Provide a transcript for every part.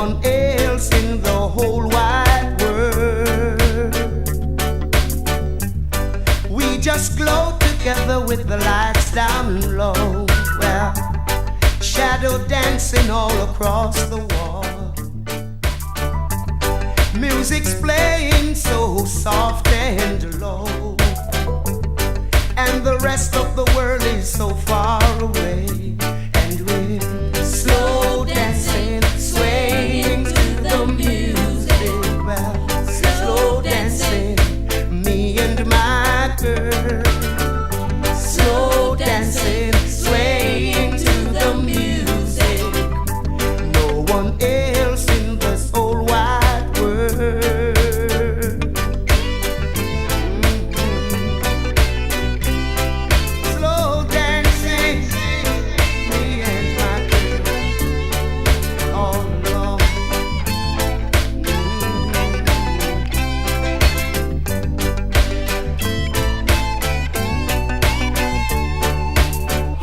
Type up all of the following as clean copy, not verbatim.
one else in the whole wide world. We just glow together with the lights down low. Well, shadow dancing all across the wall. Music's playing so soft and low, and the rest of the world is so far away. And we're slow dancing, swaying to the music. Well, slow dancing, me and my girl. Slow dancing, swaying to the music. No one else in this whole wide world. Slow dancing, me and my girl, all alone.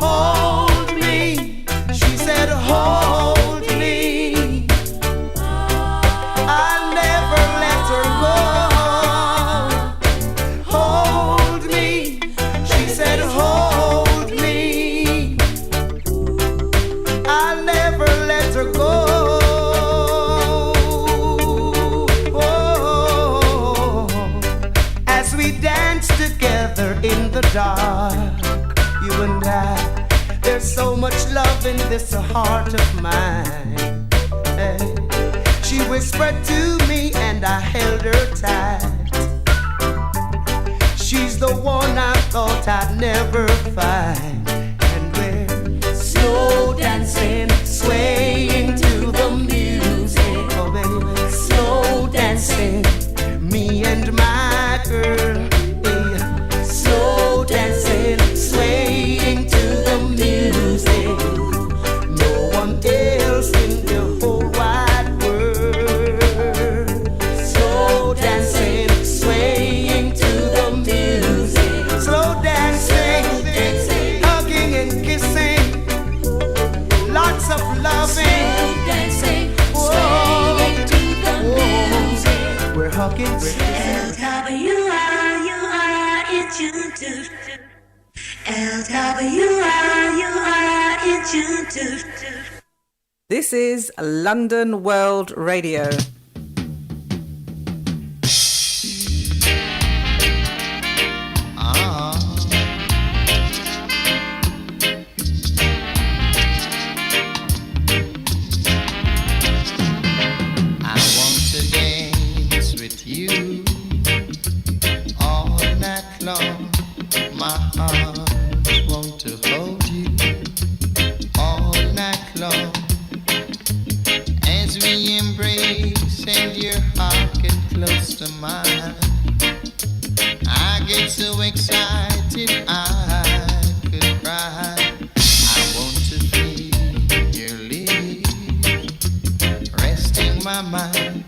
Hold me, she said, hold me. I'll never let her go. Hold me, she said, hold me. I'll never let her go. Oh, as we dance together in the dark, you and I, there's so much love in this heart of mine. Hey. She whispered to me and I held her tight. She's the one I thought I'd never find. And we're slow dancing, swaying to the music. Oh baby, slow dancing, me and my girl. Yeah. Slow dancing, swaying to the music. No one else in the whole wide world. Slow dancing, swaying to the music. Slow dancing, hugging and kissing. Lots of loving. Slow dancing, swaying to the music. We're hugging, we're kissing. LWR, you are in tune to. LWR, you are in tune to. This is London World Radio. I want to dance with you all night long. My heart wants to hold you all night long. As we embrace and your heart get close to mine, I get so excited I could cry. I want to feel your lips resting my mind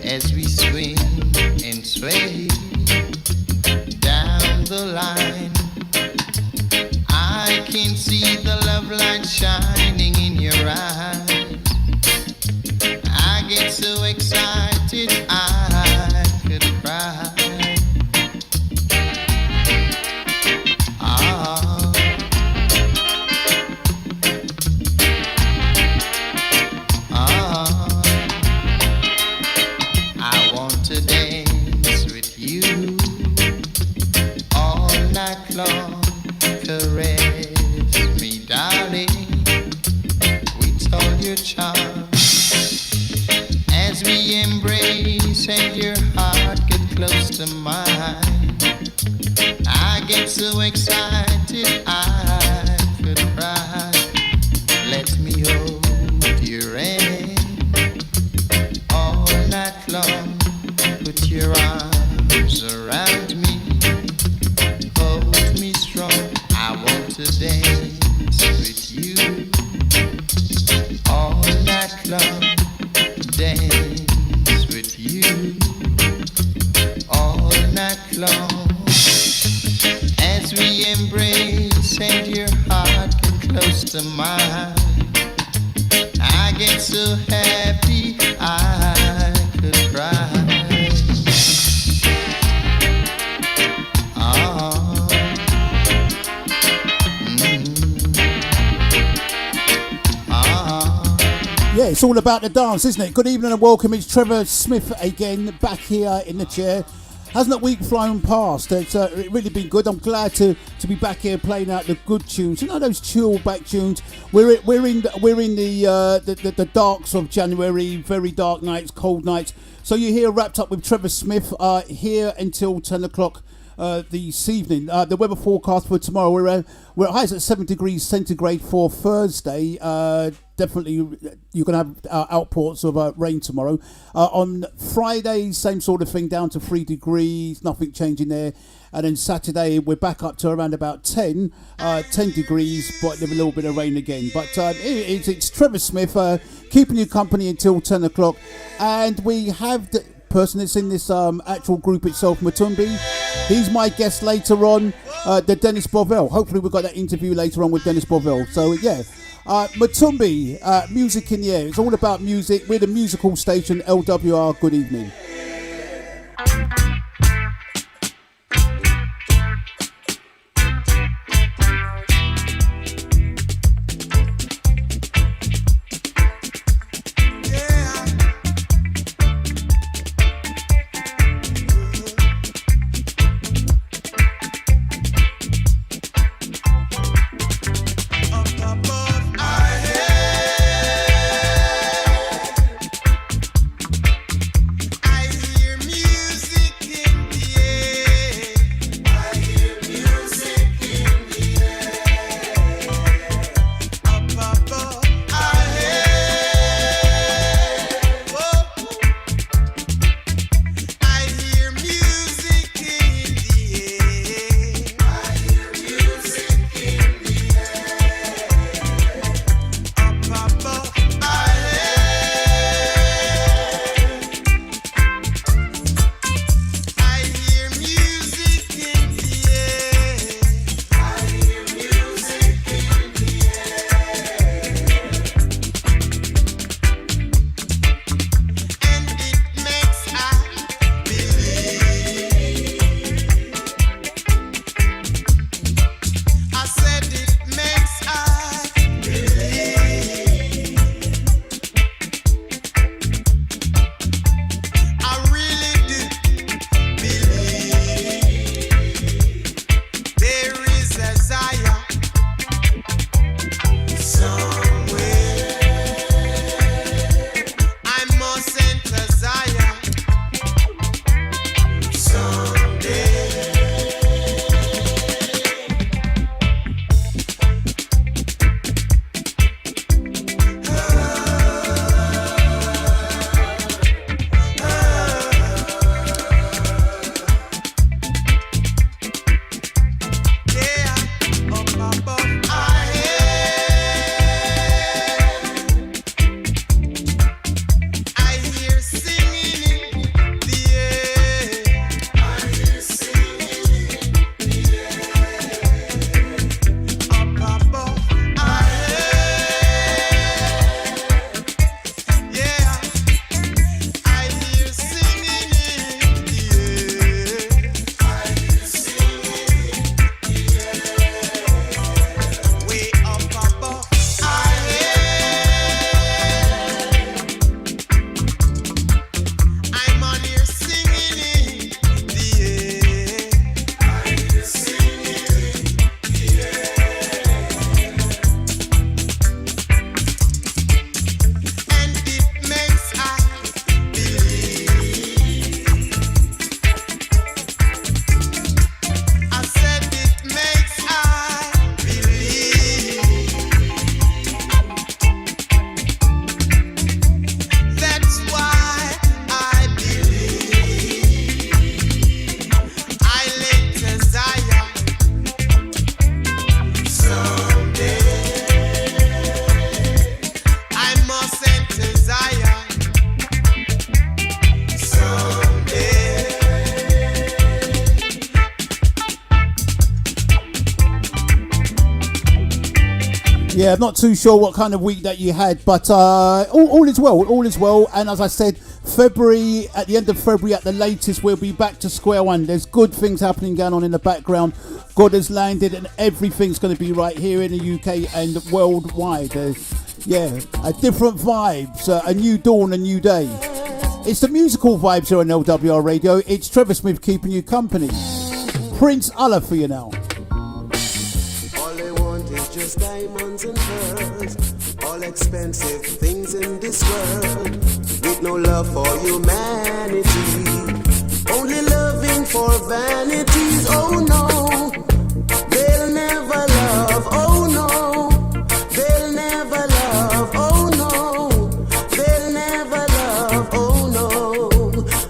as we swing and sway down the line. I can see the love light shining in your eyes. I get so excited I could cry. Ah. Ah. I want to dance with you all night long. Caress me, darling, with all your charm. As we embrace and your heart get close to mine, I get so excited I could cry. Let me hold your hand all night long. Put your arms around me, hold me strong. I want to dance with you all night long. Dance with you all night long. As we embrace and your heart get close to mine, I get so happy Yeah, it's all about the dance, isn't it? Good evening and welcome. It's Trevor Smith again, back here in the chair. Hasn't that week flown past? It's really been good. I'm glad to be back here playing out the good tunes. You know those chill back tunes. We're in the darks of January, very dark nights, cold nights. So you're here wrapped up with Trevor Smith here until 10 o'clock. This evening. The weather forecast for tomorrow, we're at highs at 7 degrees centigrade for Thursday. Definitely you're going to have outports of rain tomorrow. On Friday, same sort of thing, down to 3 degrees, nothing changing there. And then Saturday, we're back up to around about 10 degrees, but with a little bit of rain again. But it's Trevor Smith keeping you company until 10 o'clock. And we have the person that's in this actual group itself, Matumbi. He's my guest later on, the Dennis Bovell. Hopefully we've got that interview later on with Dennis Bovell. So yeah, Matumbi, music in the air. It's all about music. We're the musical station, LWR. Good evening. Yeah, I'm not too sure what kind of week that you had, but all is well, all is well. And as I said, February, at the end of February at the latest, we'll be back to square one. There's good things happening going on in the background. God has landed and everything's going to be right here in the UK and worldwide. Yeah, different vibes, a new dawn, a new day. It's the musical vibes here on LWR Radio. It's Trevor Smith keeping you company. Prince Allah for you now. All they want is just diamonds and pearls, all expensive things in this world, with no love for humanity, only loving for vanities. Oh no, they'll never love. Oh no, they'll never love. Oh no, they'll never love. Oh no,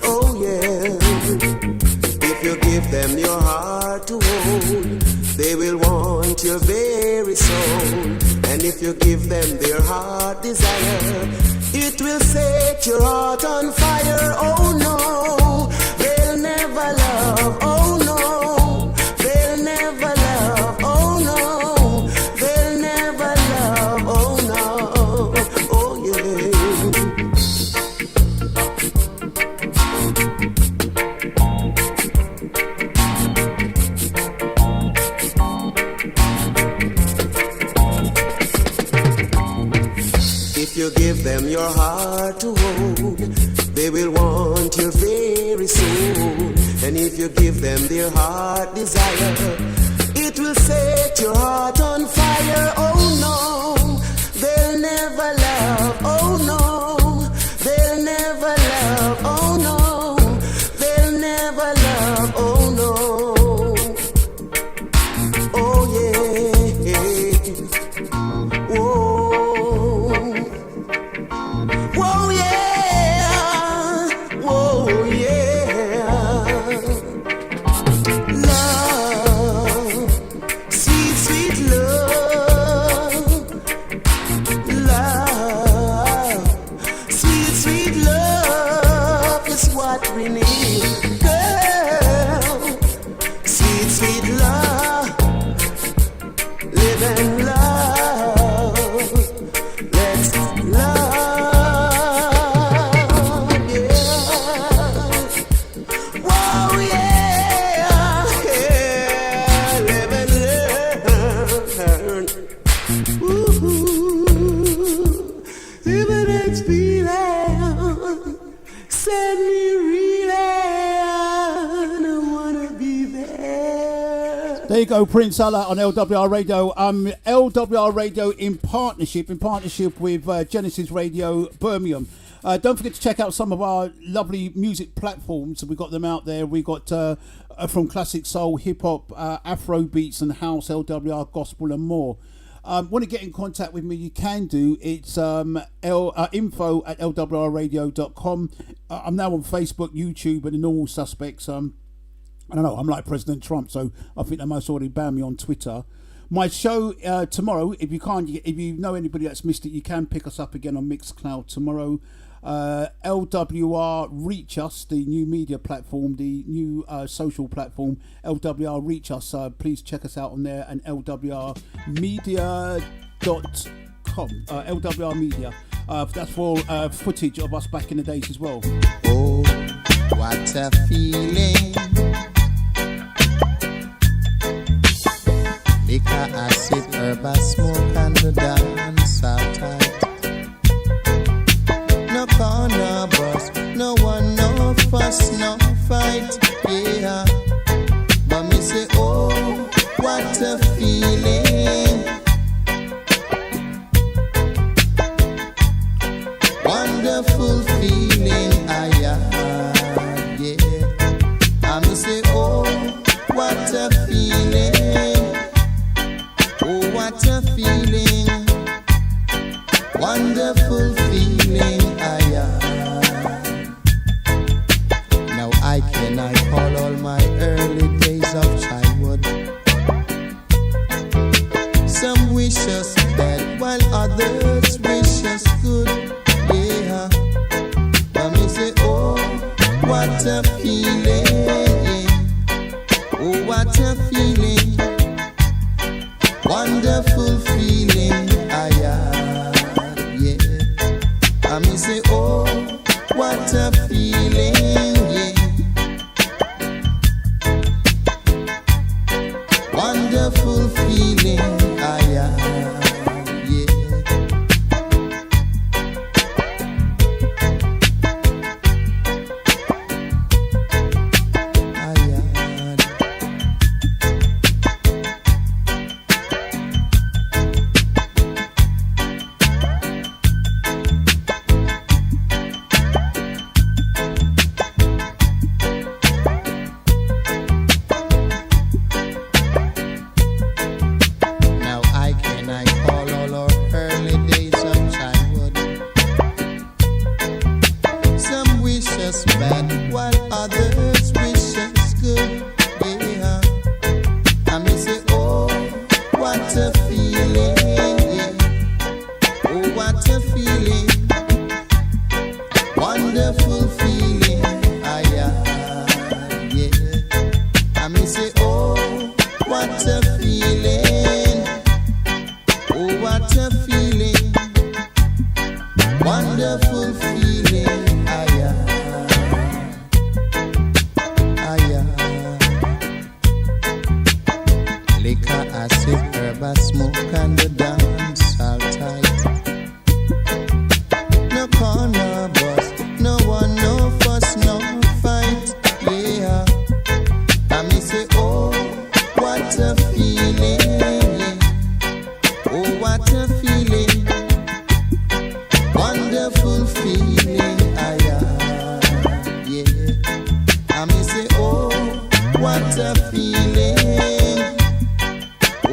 oh yeah. If you give them your heart to hold, they will want your very soul. And if you give them their heart desire, it will set your heart on fire. Oh no, they'll never love. Oh no, they'll never love. Oh no, they'll never love. Oh no, oh yeah. If you give them your heart to hold, they will want your very soul. And if you give them their heart desire, it will set your heart on fire. Oh no, they'll never love. Oh no, they'll never love. Oh no, they'll never love. Oh no, oh yeah. Whoa. Whoa, yeah. Whoa, yeah. Love, sweet, sweet love. Love, sweet, sweet love is what we need. Girl, sweet, sweet love. Live and love. Let's love, yeah. Whoa, yeah, yeah. Live and learn. Ooh, live and experience. Send me real. I wanna be there. There you go, Prince Allah on LWR Radio. LWR Radio in partnership with Genesis Radio Birmingham. Don't forget to check out some of our lovely music platforms. We've got them out there. We got from classic soul, hip hop, Afro beats and house, LWR gospel and more. Want to get in contact with me? You can do. It's info@lwrradio.com. I'm now on Facebook, YouTube, and the normal suspects. I don't know, I'm like President Trump, so I think they must already ban me on Twitter. My show tomorrow, if you know anybody that's missed it, you can pick us up again on Mixcloud tomorrow. LWR Reach Us, the new media platform, the new social platform, LWR Reach Us. Please check us out on there, and lwrmedia.com. LWR Media. That's for footage of us back in the days as well. Oh, what a feeling. Liquor, acid, herb, a smoke, and the dance are tight. No corner bus, no one, no fuss, no fight, yeah. But me say, oh, what a feeling. Wonderful feeling, yeah. And me say, oh, what a feeling. Oh, what a feeling, wonderful feeling, Now I cannot call all my early days of childhood. Some wish us bad, while others wish us good, yeah. But me say, oh, what a feeling, oh, what a feeling. Wonderful feeling, yeah. I me say, oh, what a feeling, yeah. Wonderful feeling, yeah. us bad while others wish us good. Yeah, I may say, oh, what a feeling. Yeah. Oh, what a feeling. Wonderful feeling. Yeah. I may say, oh, what a feeling. Oh, what a feeling. Wonderful feeling. Liquor, acid, herb, I smoke, and the dance all tight. No corner bus, no one, no fuss, no fight. Yeah, I may say, oh, what a feeling. Yeah. Oh, what a feeling. Wonderful feeling. Yeah. I may say, oh, what a feeling.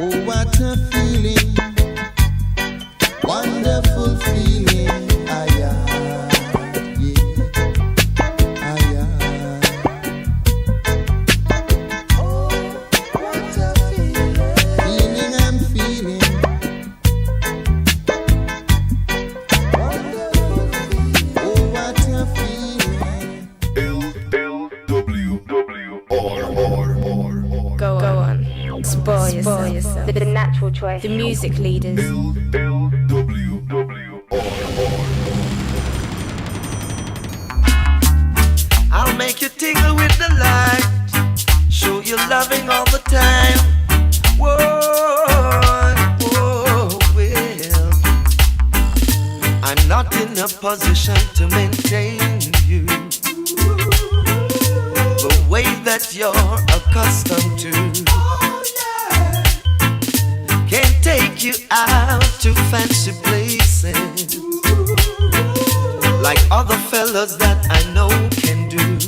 Oh, what a feeling. Wonderful feeling. Yeah. Oh, what a feeling. Feeling I'm feeling. Wonderful feeling. Oh, what a feeling. Go on. Spoil yourself. The natural choice. The music leaders. I'll make you tingle with the light, show you loving all the time. Whoa, well, I'm not in a position to maintain you the way that you're accustomed to. Can't take you out to fancy places like other fellas that I know can do.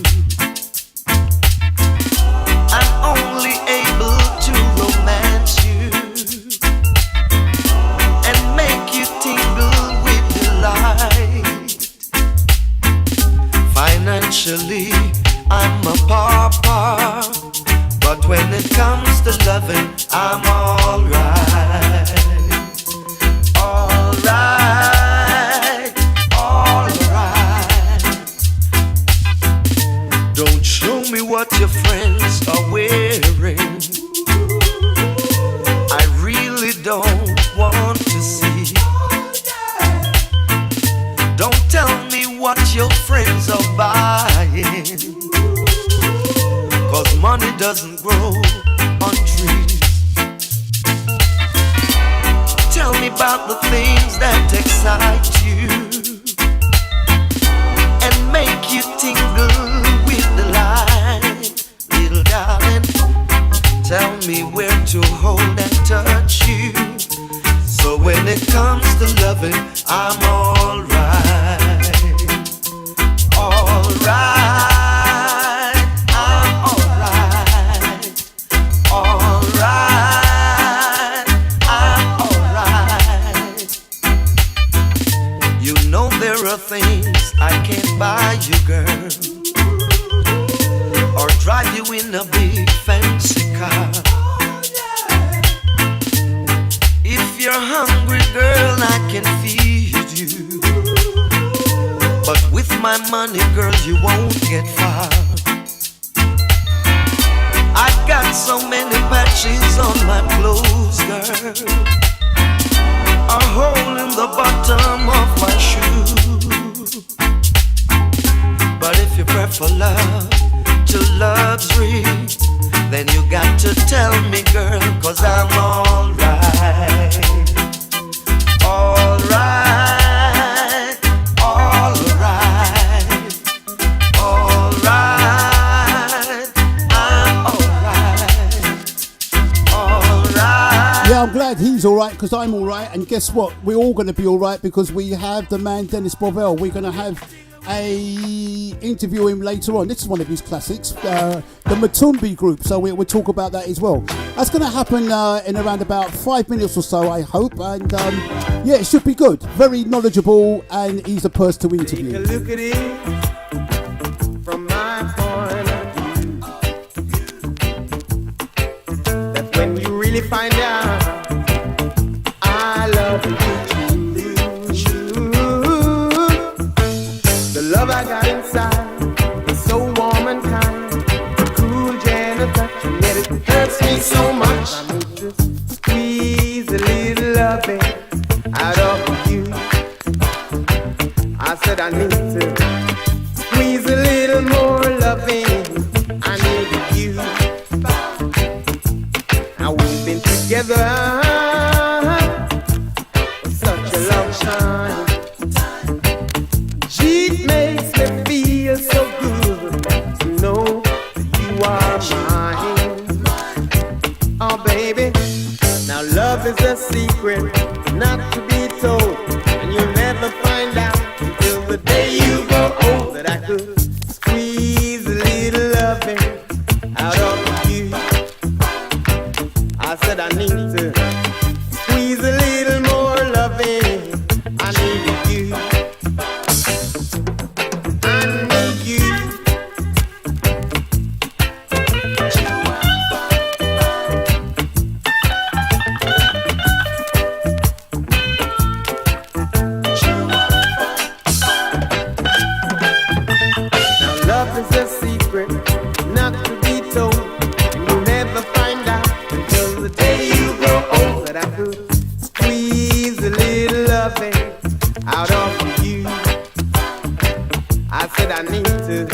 I'm only able to romance you and make you tingle with delight. Financially, I'm a pauper, but when it comes to loving, I'm alright. Alright, alright. Don't show me what your friends are wearing. I really don't want to see. Don't tell me what your friends are buying, 'cause money doesn't grow on trees. Tell me about the things that excite you and make you tingle with delight. Little darling, tell me where to hold and touch you, so when it comes to loving, I'm alright. Alright. Things I can't buy you, girl, or drive you in a big fancy car. If you're hungry, girl, I can feed you, but with my money, girl, you won't get far. I've got so many patches on my clothes, girl, a hole in the bottom of my shoe. But if you prefer love to luxury, then you got to tell me, girl, 'cause I'm alright. Alright, alright, alright, I'm alright, alright. Yeah, I'm glad he's alright because I'm alright, and guess what? We're all going to be alright because we have the man Dennis Bovell. We're going to have a interview him later on. This is one of his classics, the Matumbi group, so we'll talk about that as well. That's going to happen in around about 5 minutes or so, I hope, and yeah, it should be good. Very knowledgeable, and he's a person to interview. Take a look at it. find out I love you too. The love I got inside is so warm and kind, cool, gentle touch, and yet it hurts me so much. I need to squeeze a little loving out of you. I said I need to squeeze a little more loving. I need you. Now we've been together for such a long time. Gee, it makes me feel so good to know that you are mine. Oh baby, now love is a secret not to be told, and you'll never find out until the day you grow old that I could squeeze a little loving out of you. I said I need to squeeze a little more loving. I need you. I need you. Now love is a secret not to be told, and you'll never find out until the day you grow old that I could squeeze a little loving out of you. I said I need to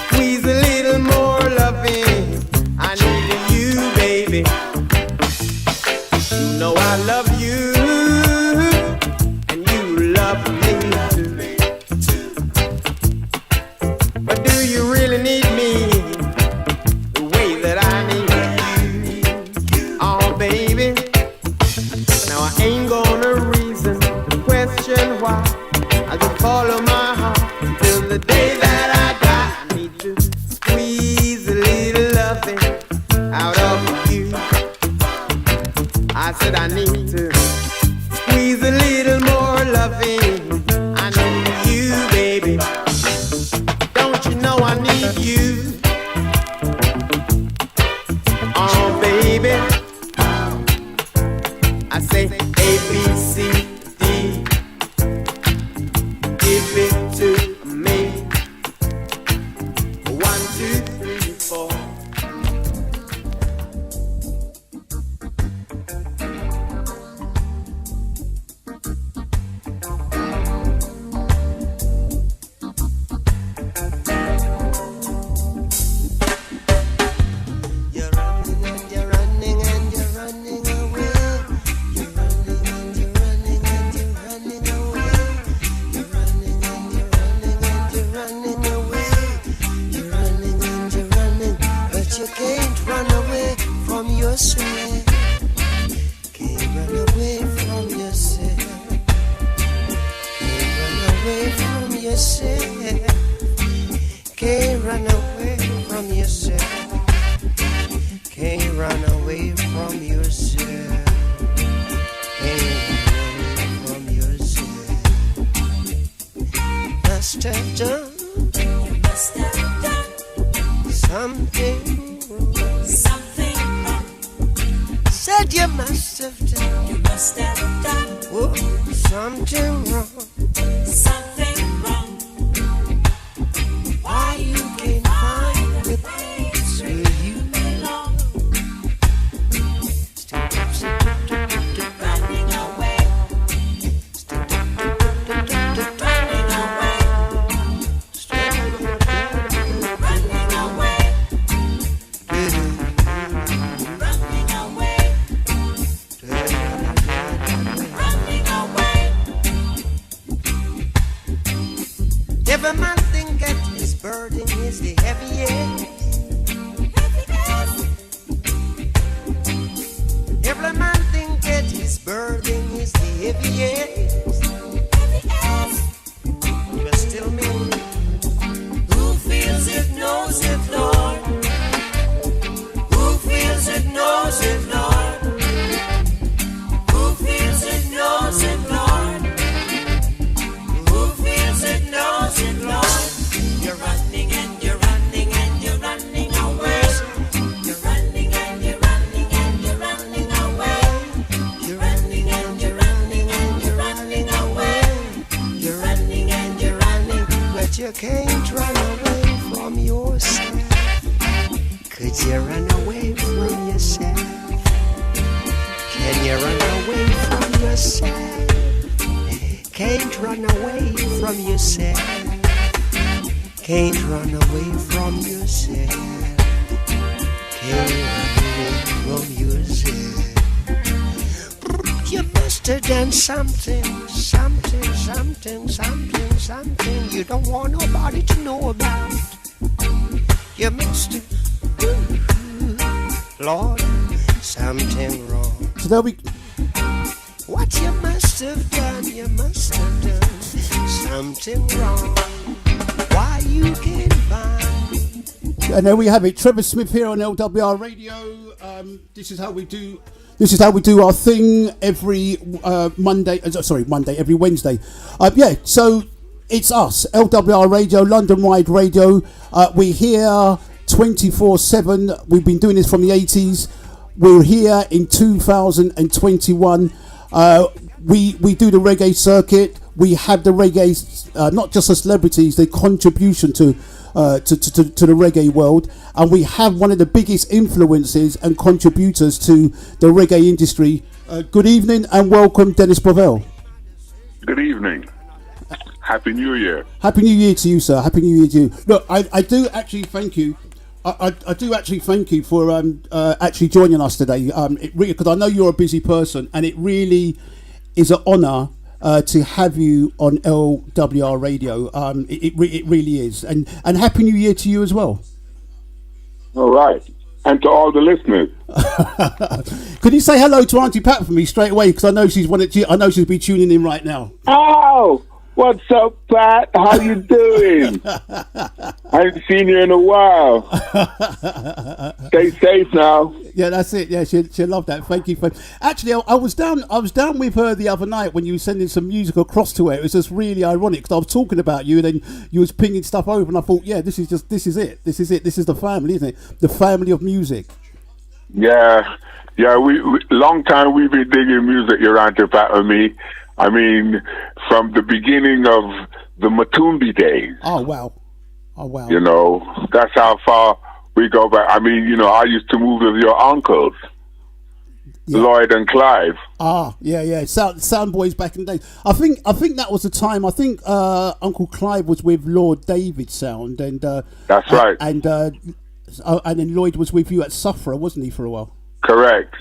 squeeze a little more loving. I need you, baby. You know I love you, and you love me too. But do you really need me the way that I need you? Oh, baby. Now I ain't gonna reason, question why. I just follow my heart until the day that I die. I need to squeeze a little loving out of you. I said I need to squeeze a little more loving. I need you, baby. Don't you know I need you? Oh, baby. I say A, B, C, D. Give it to me. 1, 2, 3, 4. You're running and you're running and you're running away. You're running and you're running and you're running away. You're running and you're running and you're running away. You're running and you're running, but you can't run away from yourself. Can't run away from yourself. Can't run away from yourself. Can't run away from yourself. Can't run away from yourself. Can't run away from yourself. Must have done. You must have done something wrong. Said you must have done. You must have done. Oh, something wrong. Something wrong. Why you can't find the place where you belong? Running away. Running away. Running away. Running away. Running away. Every man think that his burden is the heaviest. Every man think that his burden is the heaviest. But still me, who feels it knows it, Lord. Who feels it knows it, Lord. Who feels it knows it, Lord. Who feels it knows it, Lord. You're running and you're running and you're running away. You're running and you're running and you're running But you can't run away from yourself. Could you run away from yourself? Can you run away from yourself? Can't run away from yourself. Can't run away from yourself. Can't run away from yourself. You must have done something you don't want nobody to know about. You must have, Lord, something wrong. So there'll be. What you must have done something wrong. Why you can't find? And there we have it. Trevor Smith here on LWR Radio. This is how we do our thing every Monday. Every Wednesday. So it's us, LWR Radio, London Wide Radio. We're here 24/7. We've been doing this from the 80s. We're here in 2021. We do the reggae circuit. We have the reggae, not just the celebrities, the contribution to the reggae world, and we have one of the biggest influences and contributors to the reggae industry. Good evening and welcome, Dennis Bovell. Good evening. Happy New Year. Happy New Year to you, sir. Happy New Year to you. Look, I do actually thank you. I do actually thank you for actually joining us today. Because I know you're a busy person, and it really is an honour to have you on LWR Radio. It really is, and Happy New Year to you as well. All right, and to all the listeners. Could you say hello to Auntie Pat for me straight away? Because I know she's she'll be tuning in right now. Oh, what's up, Pat? How you doing? I haven't seen you in a while. Stay safe now. Yeah, that's it. Yeah, she'll love that. Thank you for. Actually, I was down with her the other night when you were sending some music across to her. It was just really ironic because I was talking about you, and then you was pinging stuff over, and I thought, yeah, this is it. This is the family, isn't it? The family of music. Yeah. We long time we've been digging music, your Auntie Pat and me. I mean, from the beginning of the Matumbi days. Oh wow. You know, that's how far we go back. I mean, I used to move with your uncles, Lloyd and Clive. Yeah. Sound boys back in the day. I think that was the time. I think Uncle Clive was with Lord David Sound, and that's right. And then Lloyd was with you at Sufferer, wasn't he, for a while? Correct.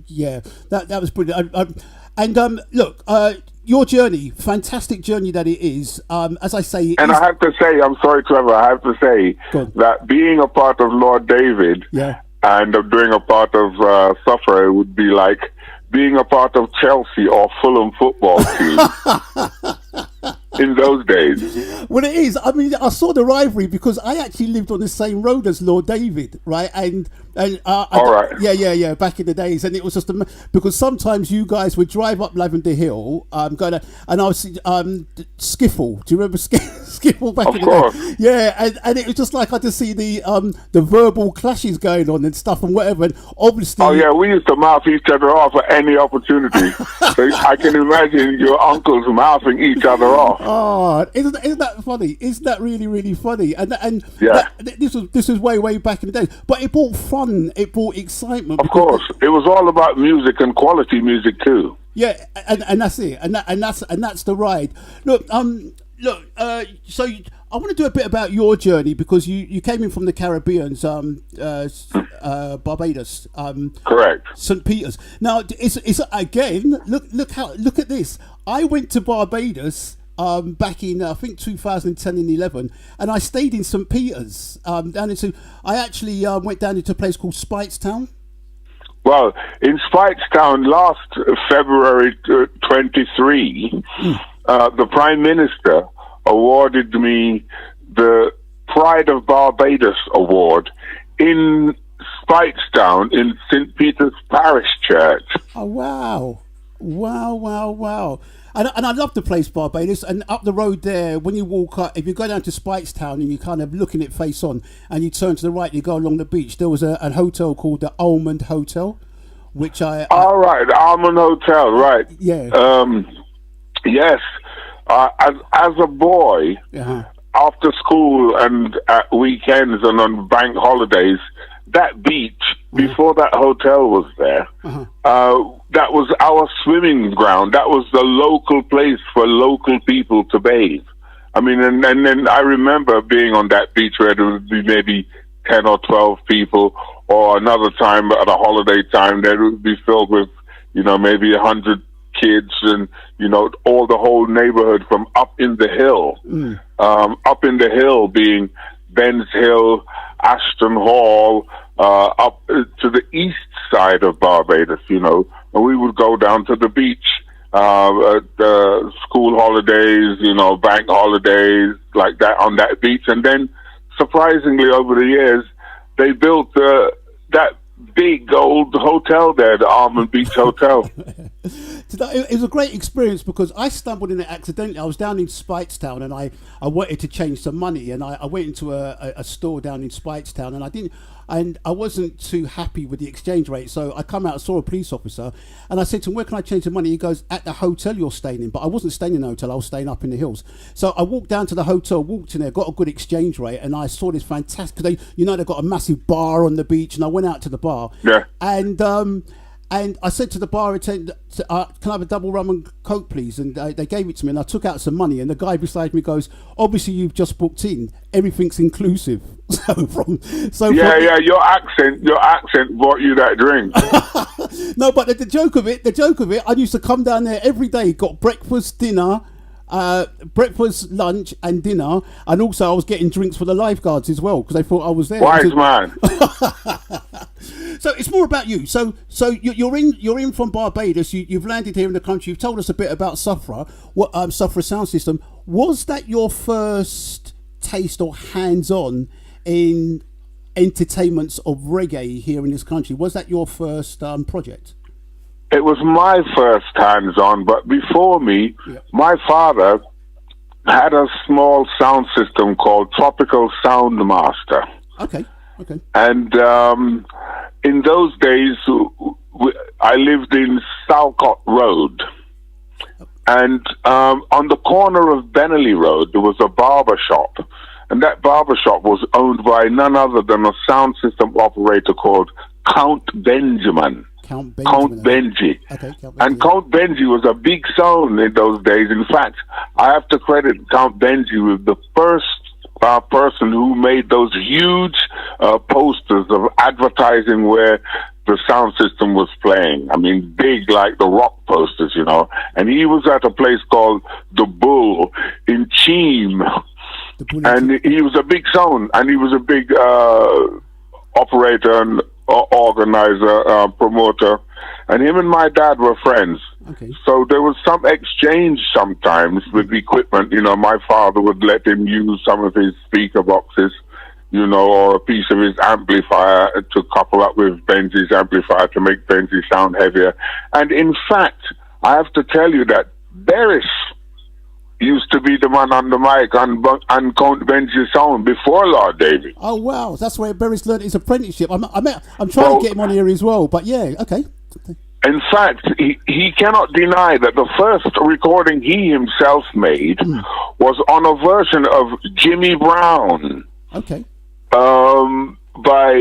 Yeah, that was brilliant. Look, your journey, fantastic journey that it is. As I say, I have to say, I'm sorry, Trevor. I have to say that being a part of Lord David, and doing a part of Sufferer would be like being a part of Chelsea or Fulham football team. In those days. Well, it is. I mean, I saw the rivalry because I actually lived on the same road as Lord David, right? All right. Yeah. Back in the days, and it was just because sometimes you guys would drive up Lavender Hill, and I was Skiffle. Do you remember Skiffle back in the day? Yeah, and it was just like I just see the verbal clashes going on and stuff and whatever. And obviously, we used to mouth each other off at any opportunity. So I can imagine your uncles mouthing each other off. Oh, isn't that funny? Isn't that really, really funny? This was way back in the day. But it brought fun. It brought excitement. Of course, it was all about music and quality music too. Yeah, and that's it. And that's the ride. Look, so I want to do a bit about your journey because you came in from the Caribbean, Barbados. Correct. St. Peter's. Now, it's again. Look at this. I went to Barbados back in I think 2010 and 11, and I stayed in St. Peter's. I actually went down into a place called Speightstown. Well, in Speightstown last February 23, the Prime Minister awarded me the Pride of Barbados Award in Speightstown in St. Peter's Parish Church. Oh, wow. And I love the place Barbados, and up the road there, when you walk up, if you go down to Speightstown and you kind of looking it face on, and you turn to the right, you go along the beach, there was a hotel called the Almond Hotel, which all right, the Almond Hotel, right. Yeah. Yes. As a boy, after school and at weekends and on bank holidays, that beach, before that hotel was there, that was our swimming ground. That was the local place for local people to bathe. I mean, and then I remember being on that beach where there would be maybe 10 or 12 people, or another time at a holiday time that would be filled with, maybe 100 kids and, all the whole neighborhood from up in the hill. Up in the hill being Ben's Hill, Ashton Hall, up to the east side of Barbados, and we would go down to the beach at school holidays, bank holidays, like that on that beach. And then, surprisingly, over the years, they built that big old hotel there, the Almond Beach Hotel. It was a great experience because I stumbled in it accidentally. I was down in Speightstown and I wanted to change some money, and I went into a store down in Speightstown and I wasn't too happy with the exchange rate. So I come out and saw a police officer and I said to him, "Where can I change the money?" He goes, "At the hotel you're staying in." But I wasn't staying in the hotel, I was staying up in the hills. So I walked down to the hotel, walked in there, got a good exchange rate, and I saw this fantastic, they've got a massive bar on the beach, and I went out to the bar. Yeah. And I said to the bar attendant, "Can I have a double rum and coke, please?" And they gave it to me, and I took out some money. And the guy beside me goes, "Obviously, you've just booked in. Everything's inclusive." Your accent brought you that drink. No, but the joke of it, I used to come down there every day, got breakfast, dinner, lunch, and dinner, and also I was getting drinks for the lifeguards as well because they thought I was there. Wise man. So it's more about you. So you're in from Barbados. You've landed here in the country. You've told us a bit about Sufra, Sufra Sound System. Was that your first taste or hands-on in entertainments of reggae here in this country? Was that your first project? It was my first hands-on, but before me, my father had a small sound system called Tropical Sound Master. Okay. And in those days, I lived in Salcott Road. And on the corner of Benelli Road, there was a barber shop. And that barber shop was owned by none other than a sound system operator called Count Benjamin. Count Benji. Okay, and Count Benji was a big sound in those days. In fact, I have to credit Count Benji with the first person who made those huge posters of advertising where the sound system was playing. I mean, big like the rock posters, And he was at a place called The Bull in Cheam. And he was a big sound, and he was a big operator and organizer, promoter, and him and my dad were friends. Okay. So there was some exchange sometimes with equipment. My father would let him use some of his speaker boxes, or a piece of his amplifier to couple up with Benji's amplifier to make Benji sound heavier. And in fact, I have to tell you that Beres used to be the man on the mic and Count Benji's sound before Lord Davey. Oh wow, that's where Beres learned his apprenticeship. I'm trying to get him on here as well, but yeah, okay. In fact, he cannot deny that the first recording he himself made was on a version of Jimmy Brown. Okay. By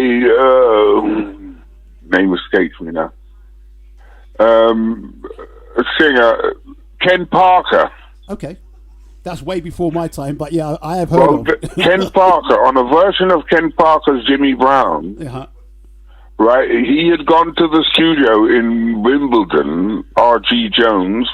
name escapes me now. Singer Ken Parker. Okay. That's way before my time, but yeah, I have heard of Ken Parker, on a version of Ken Parker's Jimmy Brown. Uh-huh. Right, he had gone to the studio in Wimbledon, R.G. Jones,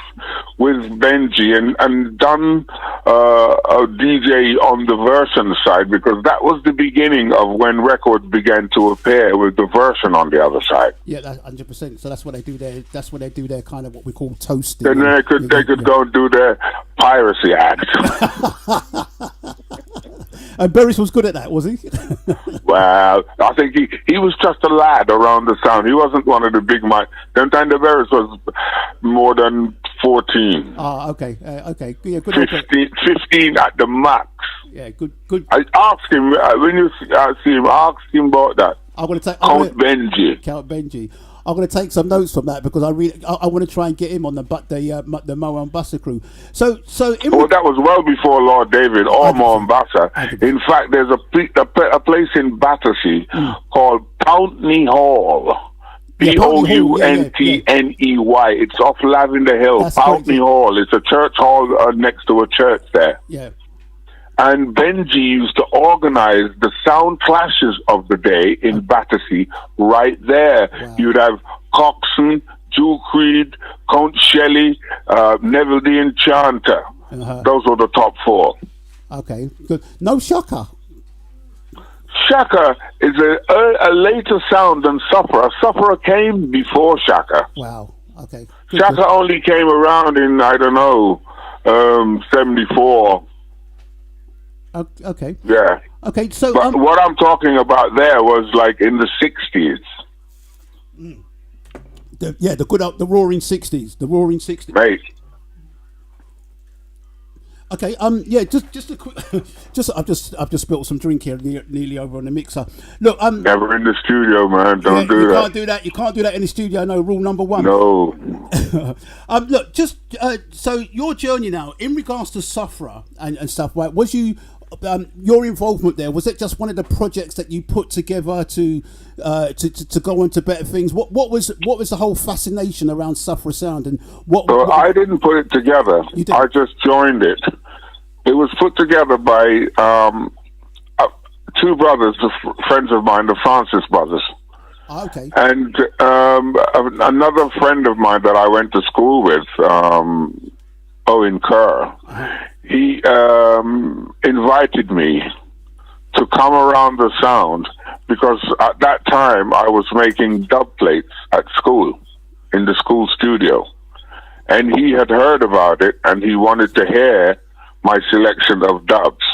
with Benji and done a DJ on the version side, because that was the beginning of when records began to appear with the version on the other side. Yeah, that's 100%. So that's what they do there. That's what they do their kind of what we call toasting. Then they could go and do their piracy act. And Beres was good at that, was he? Well, I think he was just a lad around the sound. He wasn't one of the big mics. Then time the Beres was more than 14. Ah, okay. Okay. Yeah, good. 15 at the max. Yeah, good. I asked him, when you see him, ask him about that. I'm going to take Count Benji. Count Benji. I'm going to take some notes from that because I want to try and get him on the Moambasa crew. So that was well before Lord David or Moambasa. In fact, there's a place in Battersea called Pountney Hall. Pountney. It's off Lavender Hill. Pountney Hall. It's a church hall next to a church there. Yeah. And Benji used to organize the sound clashes of the day in Battersea right there. Wow. You'd have Coxon, Jewel Creed, Count Shelley, Neville the Enchanter. Those were the top 4. Okay, good. No Shaka. Shaka is a later sound than Sufferer. Sufferer came before Shaka. Wow. Okay. Shaka only came around in 74. Okay. Yeah. Okay. So, but what I'm talking about there was like in the 60s. The Roaring 60s. The Roaring 60s. Right. Okay. Just a quick. I've just spilled some drink here, nearly over on the mixer. Look. Never in the studio, man. Don't do that. You can't do that. You can't do that in the studio. No, rule number 1. No. Look. So your journey now, in regards to Sufferer and stuff, right? Was you? Your involvement there, was it just one of the projects that you put together to go on to better things? What was the whole fascination around Sufferer Sound and what? I didn't put it together. I just joined it. It was put together by 2 brothers, friends of mine, the Francis brothers. Okay. And another friend of mine that I went to school with, Owen Kerr. He invited me to come around the sound because at that time I was making dub plates at school, in the school studio. And he had heard about it and he wanted to hear my selection of dubs.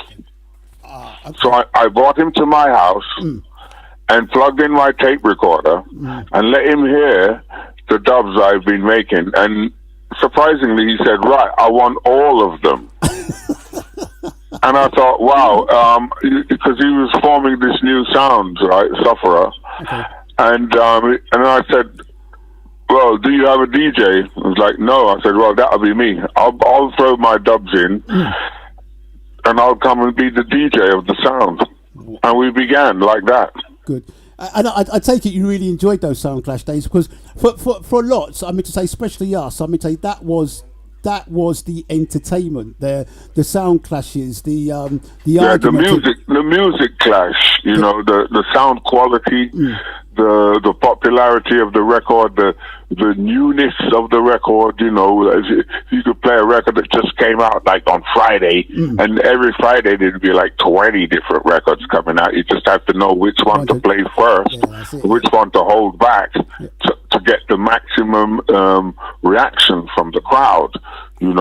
Okay. So I brought him to my house and plugged in my tape recorder and let him hear the dubs I've been making. And surprisingly, he said, right, I want all of them. And I thought, wow, because he was forming this new sound, right, Sufferer. Okay. And I said, well, do you have a DJ? He was like, no. I said, well, that'll be me. I'll throw my dubs in, and I'll come and be the DJ of the sound. And we began like that. Good. And I take it you really enjoyed those Sound Clash days because for lots, I mean to say, especially us, I mean to say that was the entertainment, the sound clashes, the music clash, the sound quality, the popularity of the record, the newness of the record. If you could play a record that just came out like on Friday, and every Friday there'd be like 20 different records coming out. You just have to know which one to play first, which one to hold back to get the maximum reaction from the crowd. You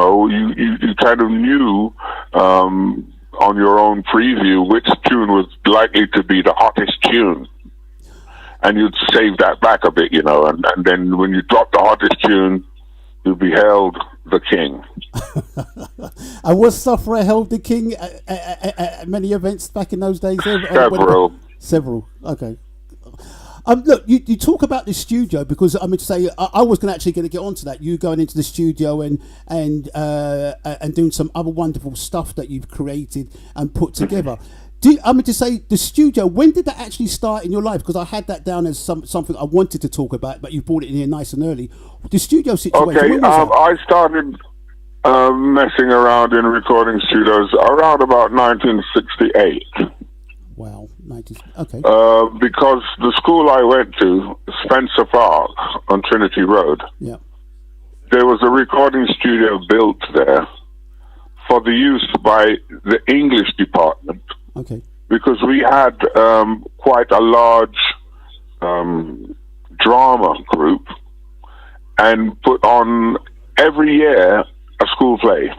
kind of knew on your own preview which tune was likely to be the hottest tune. And you'd save that back a bit, and then when you drop the hottest tune, you beheld the king. And was Sufferer held the king at many events back in those days? Several. Okay. Look, you talk about the studio because I mean to say I was going to get onto that. You going into the studio and doing some other wonderful stuff that you've created and put together. I mean to say the studio. When did that actually start in your life? Because I had that down as something I wanted to talk about, but you brought it in here nice and early. The studio situation. Okay, I started messing around in recording studios around about 1968. Wow, okay. Because the school I went to, Spencer Park on Trinity Road, there was a recording studio built there for the use by the English department. Okay. Because we had quite a large drama group and put on every year a school play.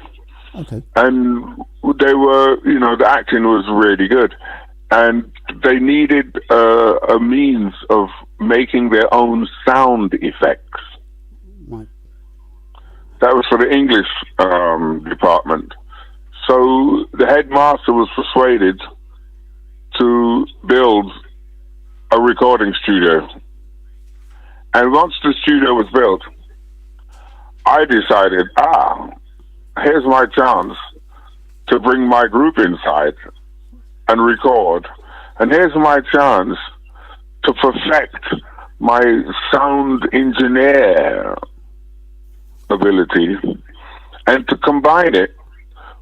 Okay. And they were, the acting was really good. And they needed a means of making their own sound effects. Right. That was for the English department. So the headmaster was persuaded to build a recording studio. And once the studio was built, I decided, here's my chance to bring my group inside and record. And here's my chance to perfect my sound engineer ability and to combine it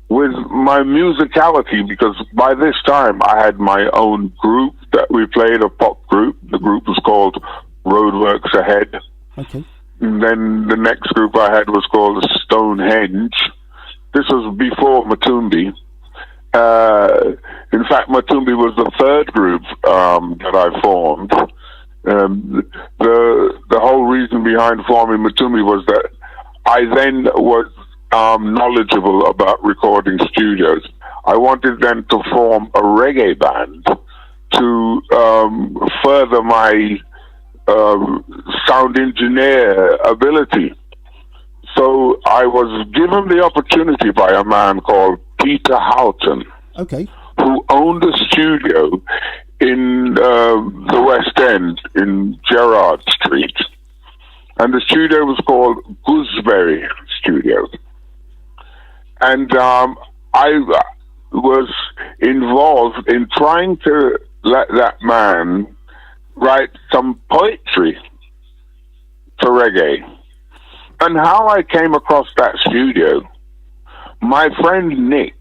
with my musicality, because by this time I had my own group that we played, a pop group. The group was called Roadworks Ahead. Okay. And then the next group I had was called Stonehenge. This was before Matumbi. In fact, Matumbi was the third group that I formed. The whole reason behind forming Matumbi was that I then was knowledgeable about recording studios. I wanted then to form a reggae band to further my sound engineer ability. So I was given the opportunity by a man called Peter Houghton, okay, who owned a studio in the West End in Gerrard Street. And the studio was called Gooseberry Studio. And I was involved in trying to let that man write some poetry for reggae. And how I came across that studio, my friend Nick,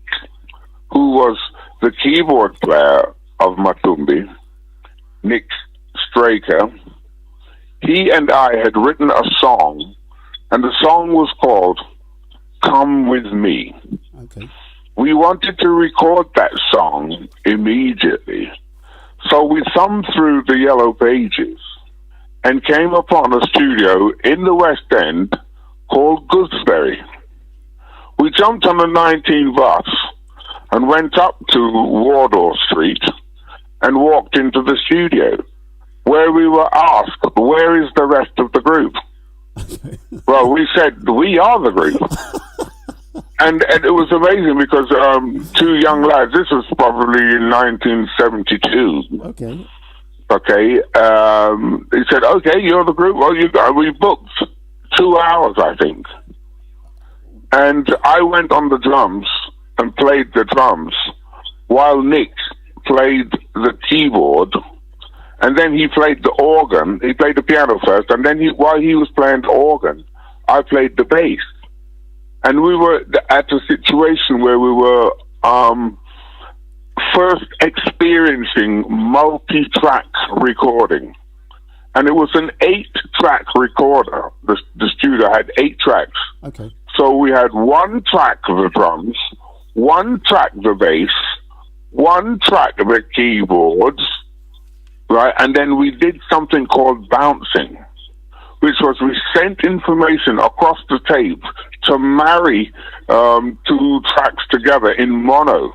who was the keyboard player of Matumbi, Nick Straker, he and I had written a song, and the song was called Come With Me. Okay. We wanted to record that song immediately. So we thumbed through the yellow pages and came upon a studio in the West End called Gooseberry. We jumped on the 19 bus and went up to Wardour Street and walked into the studio, where we were asked, where is the rest of the group? Well, we said, we are the group. And it was amazing because two young lads, this was probably in 1972. Okay. Okay. He said, okay, you're the group. Well, we booked 2 hours, I think. And I went on the drums and played the drums while Nick played the keyboard. And then he played the organ. He played the piano first. And then while he was playing the organ, I played the bass. And we were at a situation where we were first experiencing multi-track recording. And it was an 8-track recorder. The studio had 8 tracks. Okay. So we had 1 track of the drums, 1 track of the bass, 1 track of the keyboards, right? And then we did something called bouncing, which was we sent information across the tape to marry 2 tracks together in mono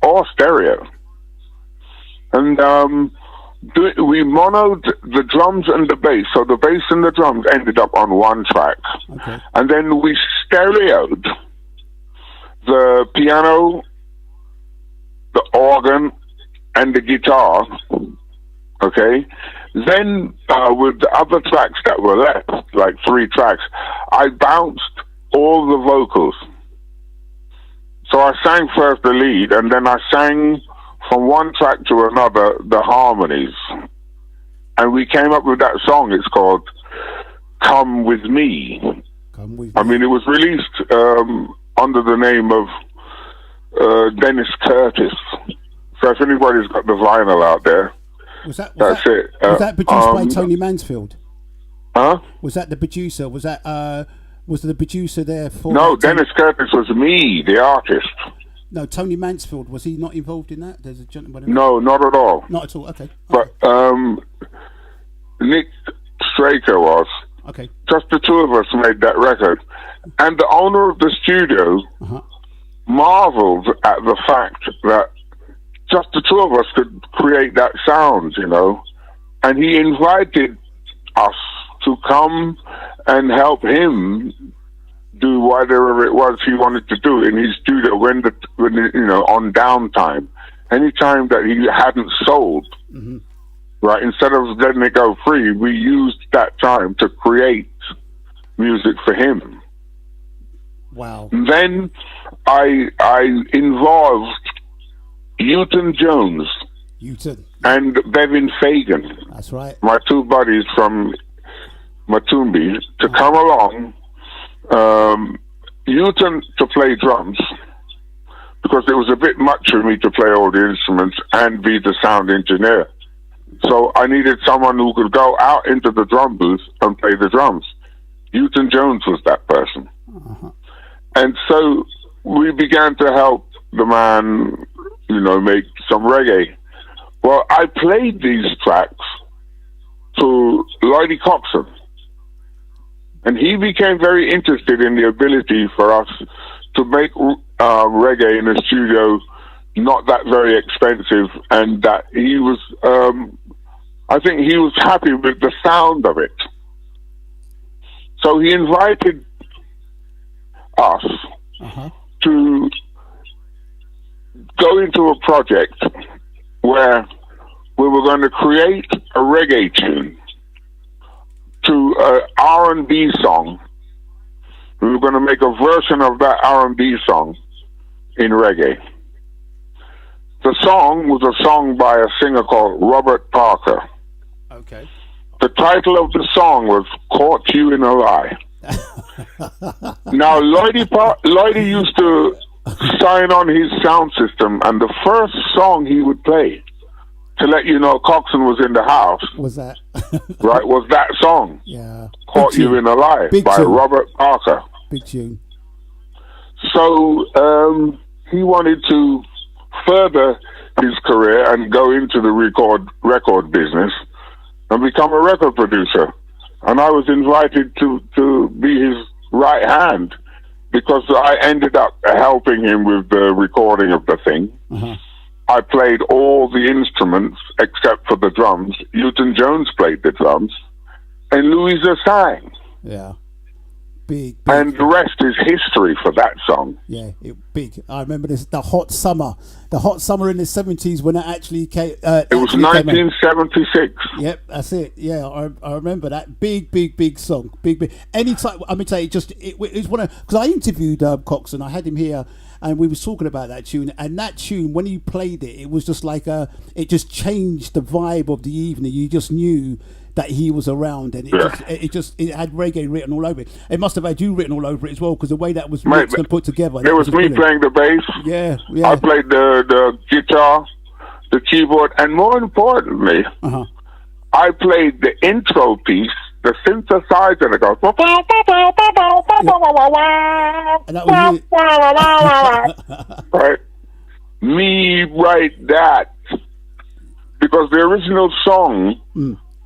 or stereo. And we monoed the drums and the bass, so the bass and the drums ended up on 1 track. Okay. And then we stereoed the piano, the organ, and the guitar. Okay? Then, with the other tracks that were left, like 3 tracks, I bounced all the vocals. So I sang first the lead, and then I sang from 1 track to another the harmonies. And we came up with that song. It's called Come With Me. Come With Me. I mean, it was released under the name of Dennis Curtis. So if anybody's got the vinyl out there, Was that produced by Tony Mansfield? Huh? Was that the producer? Was the producer there for? No, Dennis Curtis was me, the artist. No, Tony Mansfield, was he not involved in that? There's a gentleman. No, not at all. Not at all. Okay. But Nick Straker was. Okay. Just the 2 of us made that record, and the owner of the studio marveled at the fact that just the 2 of us could create that sound, you know. And he invited us to come and help him do whatever it was he wanted to do in his studio when on downtime. Anytime that he hadn't sold, right? Instead of letting it go free, we used that time to create music for him. Wow. Then I involved Newton Jones and Bevan Fagan. That's right. My two buddies from Matumbi to come along. Newton to play drums because it was a bit much for me to play all the instruments and be the sound engineer. So I needed someone who could go out into the drum booth and play the drums. Newton Jones was that person. And so we began to help the man, make some reggae. Well, I played these tracks to Lloydie Coxon. And he became very interested in the ability for us to make reggae in the studio not that very expensive, and that he was, I think he was happy with the sound of it. So he invited us to go into a project where we were going to create a reggae tune to an R&B song. We were going to make a version of that R&B song in reggae. The song was a song by a singer called Robert Parker. Okay. The title of the song was Caught You in a Lie. Now, Lloydie used to sign on his sound system, and the first song he would play to let you know Coxon was in the house was that right? Was that song? Yeah, Caught You in a Lie by Robert Parker. Big tune. So he wanted to further his career and go into the record business and become a record producer. And I was invited to be his right hand because I ended up helping him with the recording of the thing. I played all the instruments except for the drums. Newton Jones played the drums, and Louisa sang. Yeah, big. And the rest is history for that song. Yeah, big. I remember this. The hot summer in the 70s when it actually came. It was 1976. Yep, that's it. Yeah, I remember that big song. Big. Anytime, I mean, it was one of, because I interviewed Coxon. I had him here. And we was talking about that tune, and that tune, when he played it, it was just like it just changed the vibe of the evening. You just knew that he was around, and it had reggae written all over it. It must have had you written all over it as well, because the way that was mixed and put together. It was me playing the bass. Yeah. I played the guitar, the keyboard, and more importantly, I played the intro piece, the synthesizer that goes. And that was right. Me write that because the original song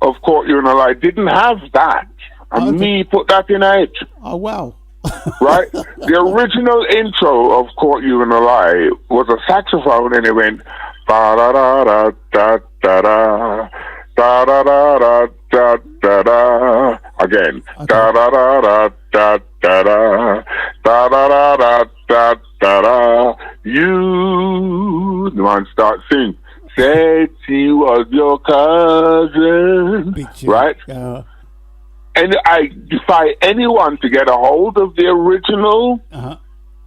of Caught You in a Lie didn't have that, and me put that in it. Oh wow! Right. The original intro of Caught You in a Lie was a saxophone, and it went da da da da da da da da da da da da da again da da da da da da da da da da da da da. You, the man starts singing. Said he was your cousin, right? And I defy anyone to get a hold of the original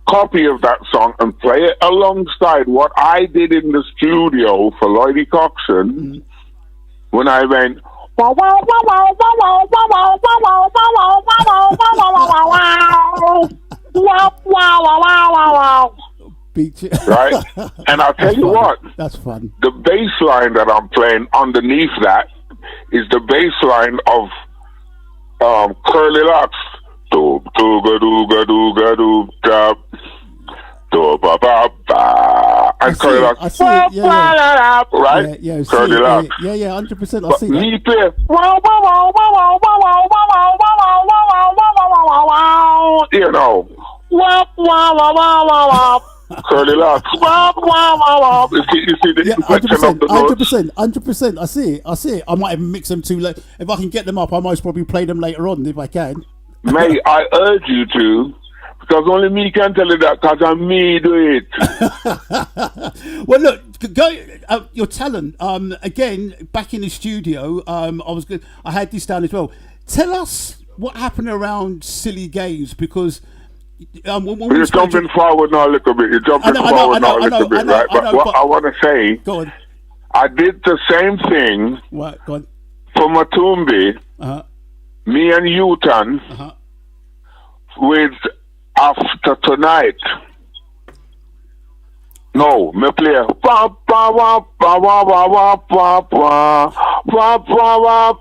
copy of that song and play it alongside what I did in the studio for Lloydie Coxon when I went. Right? And I'll tell you what, that's fun. The bass line that I'm playing underneath that is the bass line of Curly Locks. Doob dooga dooga dooga doob dab. Dooba ba ba. And Curly Locks. I see it, yeah. Right? Yeah, Curly Locks. Yeah, 100%. I see that. Me play. You know. Curly Locks. You see the inflection of the notes? 100%. I see it. I might even mix them too late. If I can get them up, I might probably play them later on if I can. May I urge you to, Because only me can tell you that, because I'm me do it. Well, look, go your talent. Again, back in the studio, I had this down as well. Tell us what happened around Silly Games, because when you're jumping forward now a little bit. You're jumping forward now a little bit, right? But what I want to say, go on. I did the same thing Go on. for Matumbi, me and Utan, with After Tonight. No, me play pa pa wa pa wa wa wa pa pa pa pa wa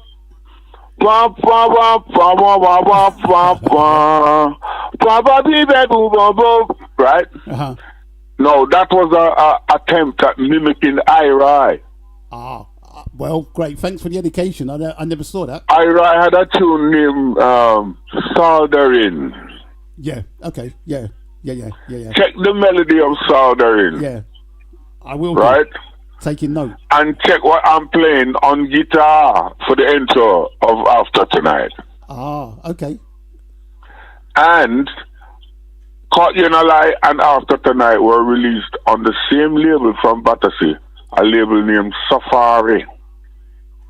pa pa wa pa wa wa wa pa pa pa pa bi be bu bu bu, right? No, that was a attempt at mimicking Ira. Well, great. Thanks for the education. I never saw that. Ira had a tune named Soldering. Yeah. Okay. Yeah. Check the melody of Soldering. Yeah. I will. Right. Taking note. And check what I'm playing on guitar for the intro of After Tonight. Okay. And Caught You in a Lie and After Tonight were released on the same label from Battersea, a label named Safari.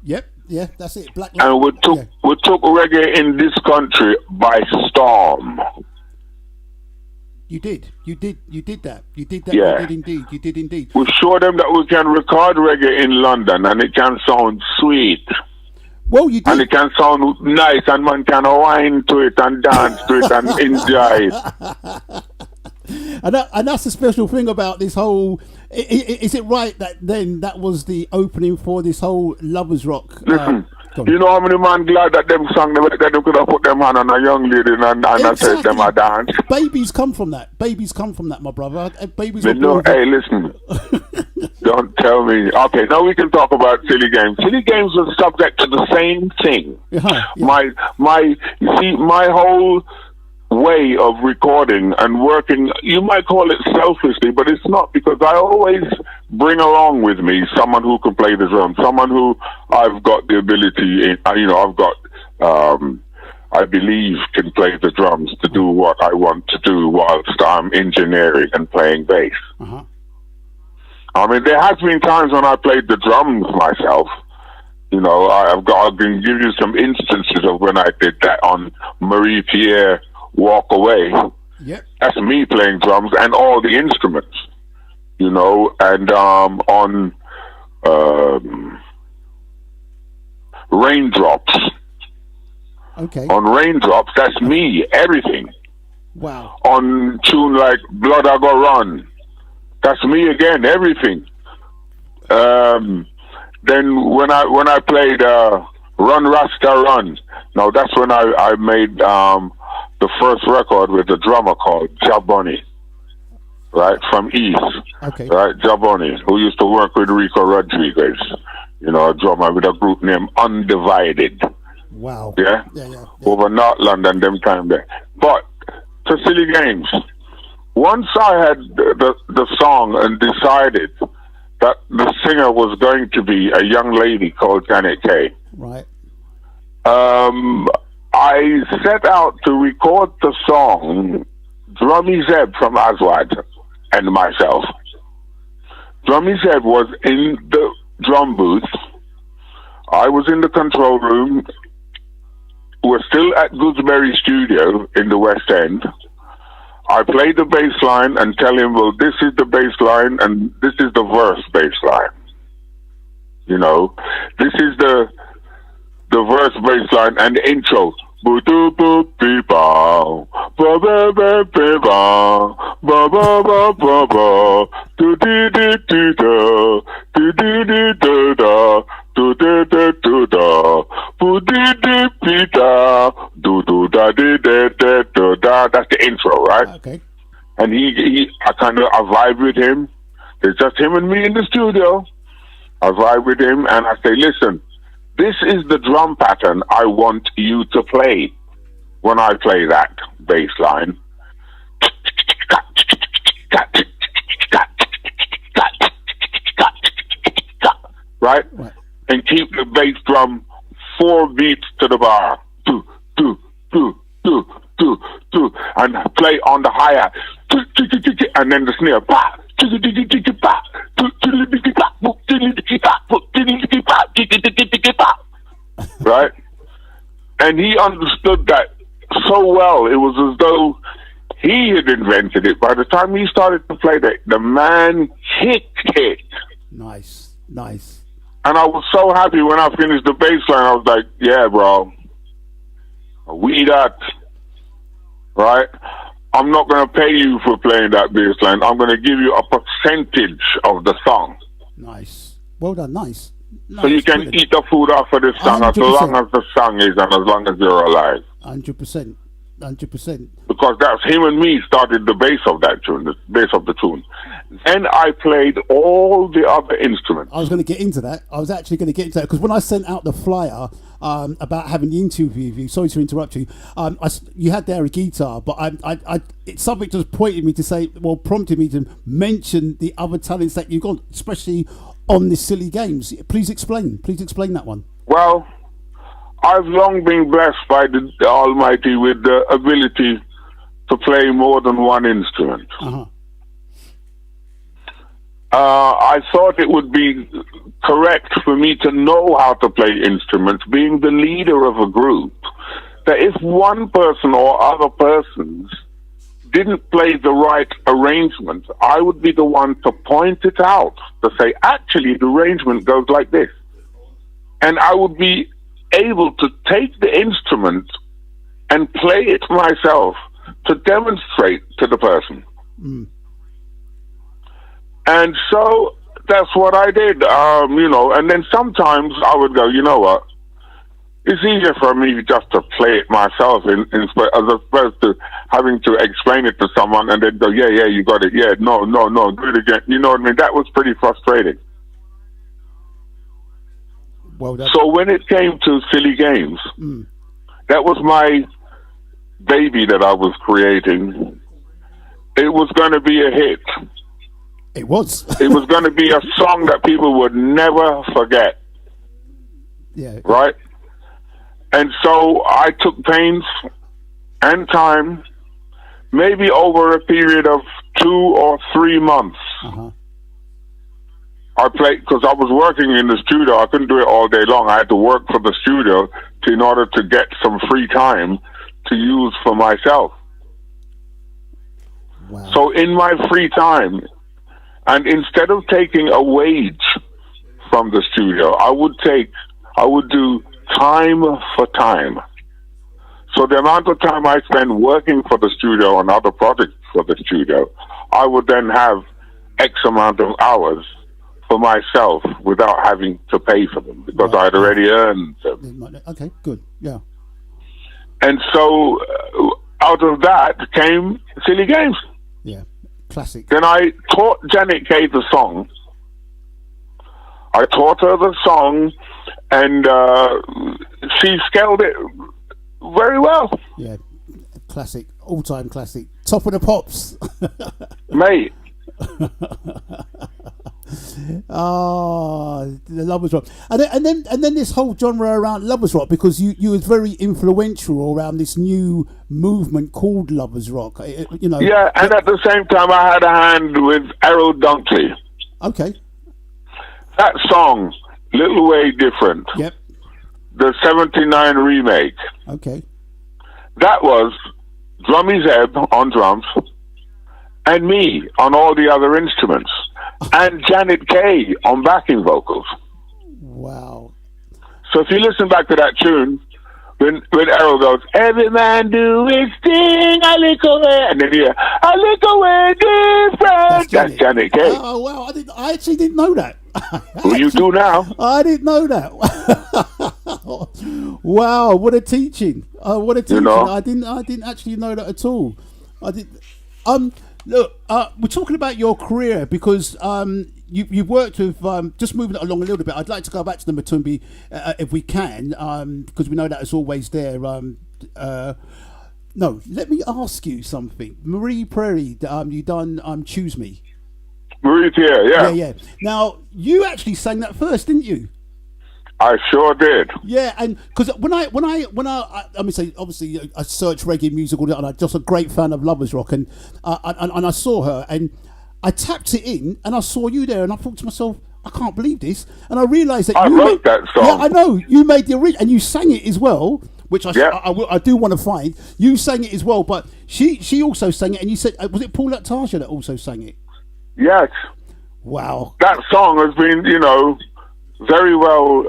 Yep. Yeah, that's it. Black. And we took reggae in this country by storm. You did that. You did that. Yeah. You did indeed. We showed them that we can record reggae in London and it can sound sweet. Well, you did. And it can sound nice and man can whine to it and dance to it and enjoy it. And that's the special thing about this whole... Is it right that then that was the opening for this whole Lovers Rock? Listen, you know how many man glad that them sang that they could have put them hand on a young lady and said them a dance. Babies come from that, my brother. Babies. Hey, listen. Don't tell me. Okay, now we can talk about Silly Games. Silly Games was subject to the same thing. My whole way of recording and working, you might call it selfishly, but it's not, because I always bring along with me someone who can play the drums, someone who I've got the ability, I believe can play the drums to do what I want to do whilst I'm engineering and playing bass. I mean, there has been times when I played the drums myself. You know, I can give you some instances of when I did that on Marie Pierre Walk Away. Yep. That's me playing drums and all the instruments, you know, and on Raindrops. Okay. On Raindrops, that's me, everything. Wow. On tune like Blood I Go Run, that's me again, everything. Then when I played Run Rasta Run, no, that's when I made the first record with a drummer called Jaboni, right, from East. Okay. Right, Jaboni, who used to work with Rico Rodriguez, you know, a drummer with a group named Undivided. Wow. Yeah? Yeah. Over North London, them time there. But to Silly Games, once I had the song and decided that the singer was going to be a young lady called Janet Kay. Right. I set out to record the song, Drummy Zeb from Aswad and myself. Drummy Zeb was in the drum booth. I was in the control room. We're still at Goodsbury Studio in the West End. I play the bass line and tell him, well, this is the bass line and this is the verse bass line. You know, this is the verse bass line and the intro. That's the intro, right? Okay. And I vibe with him. It's just him and me in the studio. I vibe with him and I say, listen, this is the drum pattern I want you to play when I play that bass line. Right? And keep the bass drum 4 beats to the bar. 2, 2, 2, 2, 2, 2. and play on the hi-hat, and then the snare, right? And he understood that so well. It was as though he had invented it. By the time he started to play that, the man hit. Nice. And I was so happy when I finished the bass line. I was like, yeah, bro, we that, right? I'm not going to pay you for playing that bass line. I'm going to give you a percentage of the song. Nice. Well done. Nice. So you can eat the food off of this song 100%. As long as the song is and as long as you're alive. 100%. Because that's him and me started the bass of that tune, the bass of the tune. Then I played all the other instruments. I was going to get into that. I was actually going to get into that because when I sent out the flyer about having the interview with you, sorry to interrupt you, you had there a guitar, but it's something just prompted me to mention the other talents that you've got, especially on the Silly Games. Please explain that one. Well, I've long been blessed by the Almighty with the ability to play more than one instrument. Uh-huh. I thought it would be correct for me to know how to play instruments, being the leader of a group, that if one person or other persons didn't play the right arrangement, I would be the one to point it out, to say, actually, the arrangement goes like this. And I would be able to take the instrument and play it myself to demonstrate to the person. Mm. And so that's what I did, and then sometimes I would go, you know what, it's easier for me just to play it myself as opposed to having to explain it to someone and then go, yeah, you got it, yeah, no, do it again. You know what I mean? That was pretty frustrating. Well done. So when it came to Silly Games, that was my baby that I was creating. It was going to be a hit. It was. It was going to be a song that people would never forget. Yeah. Right? And so I took pains and time, maybe over a period of 2 or 3 months. Uh-huh. I played, because I was working in the studio. I couldn't do it all day long. I had to work for the studio in order to get some free time to use for myself. Wow. So in my free time, and instead of taking a wage from the studio, I would do time for time. So the amount of time I spend working for the studio and other projects for the studio, I would then have X amount of hours for myself without having to pay for them because I'd already earned them. Okay, good, yeah. And so out of that came Silly Games. Yeah, classic. Then I taught Janet Kay the song. I taught her the song, and she scaled it very well. Yeah, classic, all-time classic. Top of the pops. Mate. The Lovers Rock, and then this whole genre around Lovers Rock, because you was very influential around this new movement called Lovers Rock. Yeah, and at the same time, I had a hand with Errol Dunkley. Okay. That song, Little Way Different. Yep. The '79 remake. Okay. That was Drummy Zeb on drums, and me on all the other instruments. And Janet Kay on backing vocals. Wow. So if you listen back to that tune, when Errol goes, every man do his thing, a little way, and then you hear, a little way different. That's Janet Kay. Oh, wow. I actually didn't know that. Well, you do now. I didn't know that. Wow, what a teaching. What a teaching. You know? I didn't actually know that at all. I did. Look, we're talking about your career because you've worked with, just moving it along a little bit, I'd like to go back to the Matumbi if we can, because we know that it's always there. No, let me ask you something. Marie Prairie, you done Choose Me. Marie Prairie, yeah. Yeah. Now, you actually sang that first, didn't you? I sure did. Yeah, and because when I mean, say obviously I search reggae music all the time, and I'm just a great fan of Lovers Rock, and I saw her, and I tapped it in, and I saw you there, and I thought to myself, I can't believe this, and I realised that I wrote that song. Yeah, I know you made the original, and you sang it as well, which I do want to find. You sang it as well, but she also sang it, and you said, was it Paul Tasha that also sang it? Yes. Wow. That song has been, very well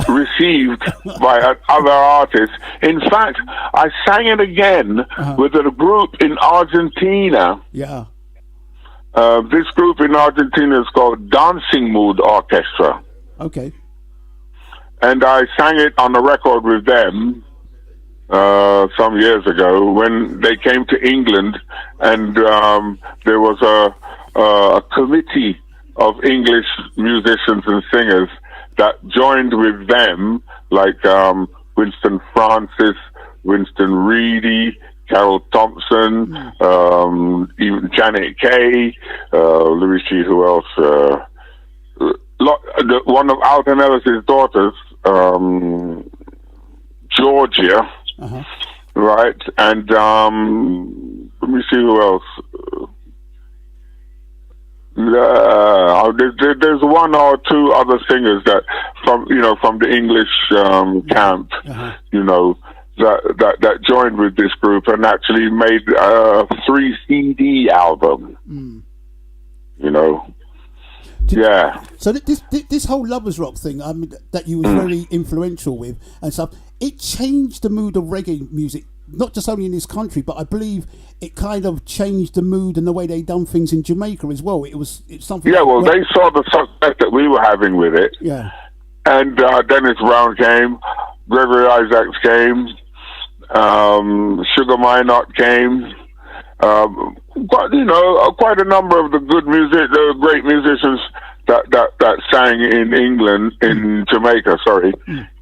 received by other artists. In fact, I sang it again with a group in Argentina. Yeah. This group in Argentina is called Dancing Mood Orchestra. Okay. And I sang it on a record with them some years ago when they came to England, and there was a committee of English musicians and singers that joined with them, like Winston Francis, Winston Reedy, Carol Thompson, even Janet Kay, let me see who else. One of Alton Ellis's daughters, Georgia, right? And let me see who else. There's one or two other singers that from the English camp, that joined with this group and actually made a 3 CD album. Yeah. So this whole Lovers Rock thing, that you was very influential with and stuff, it changed the mood of reggae music, not just only in this country, but I believe it kind of changed the mood and the way they done things in Jamaica as well. It's something. Yeah, well, they saw the success that we were having with it. Yeah. And Dennis Brown came, Gregory Isaacs came, Sugar Minot came. Quite a number of the great musicians that sang in England, in Jamaica,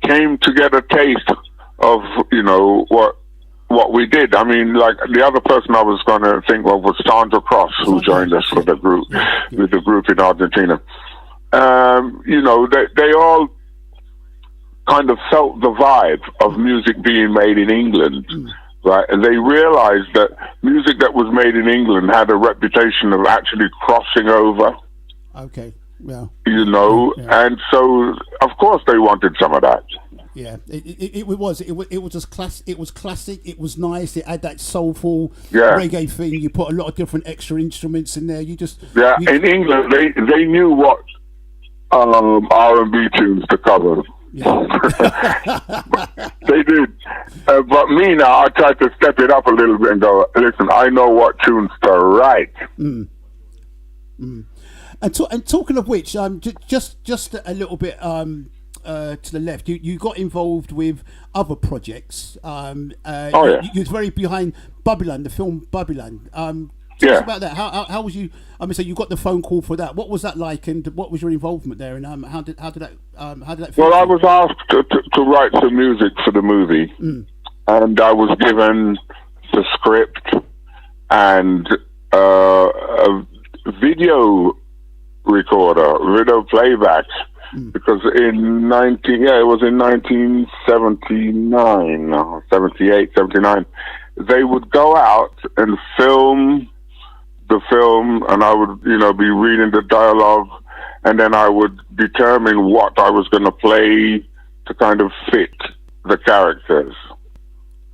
came to get a taste of, what we did. I mean, like, the other person I was going to think of was Sandra Cross, who joined us for the group, with the group in Argentina. They all kind of felt the vibe of music being made in England, right? And they realized that music that was made in England had a reputation of actually crossing over. Okay, yeah. And so, of course, they wanted some of that. Yeah, it was just class. It was classic. It was nice. It had that soulful reggae thing. You put a lot of different extra instruments in there. In England, they knew what R&B tunes to cover. Yeah. They did. But me now, I tried to step it up a little bit and go, listen, I know what tunes to write. And talking of which, just a little bit to the left, you got involved with other projects. You was very behind Babylon, the film Babylon. Tell us about that. How was you? I mean, so you got the phone call for that. What was that like, and what was your involvement there? And how did that? Feel? Well, I was asked to write some music for the movie, and I was given the script and a video recorder, video playback, because it was in 1979, 78, 79. They would go out and film the film, and I would, be reading the dialogue, and then I would determine what I was going to play to kind of fit the characters.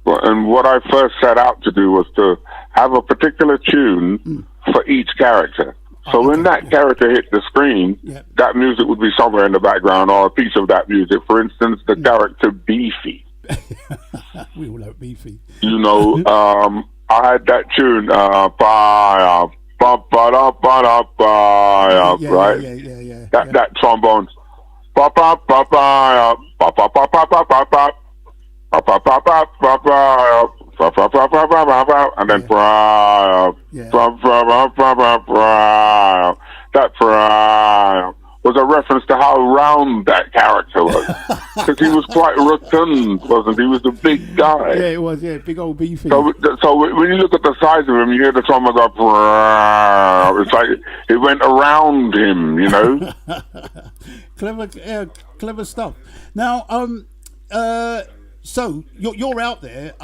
And what I first set out to do was to have a particular tune for each character. So when that character hit the screen, that music would be somewhere in the background, or a piece of that music. For instance, the character Beefy. We all like Beefy. I had that tune, right? Yeah. That trombone. And then that was a reference to how round that character was. Because he was quite rotund, wasn't he? He was a big guy. Yeah, it was, yeah, big old beefy. So when you look at the size of him, you hear the drummer go, it's like it went around him, you know? Clever stuff. Now, so you're out there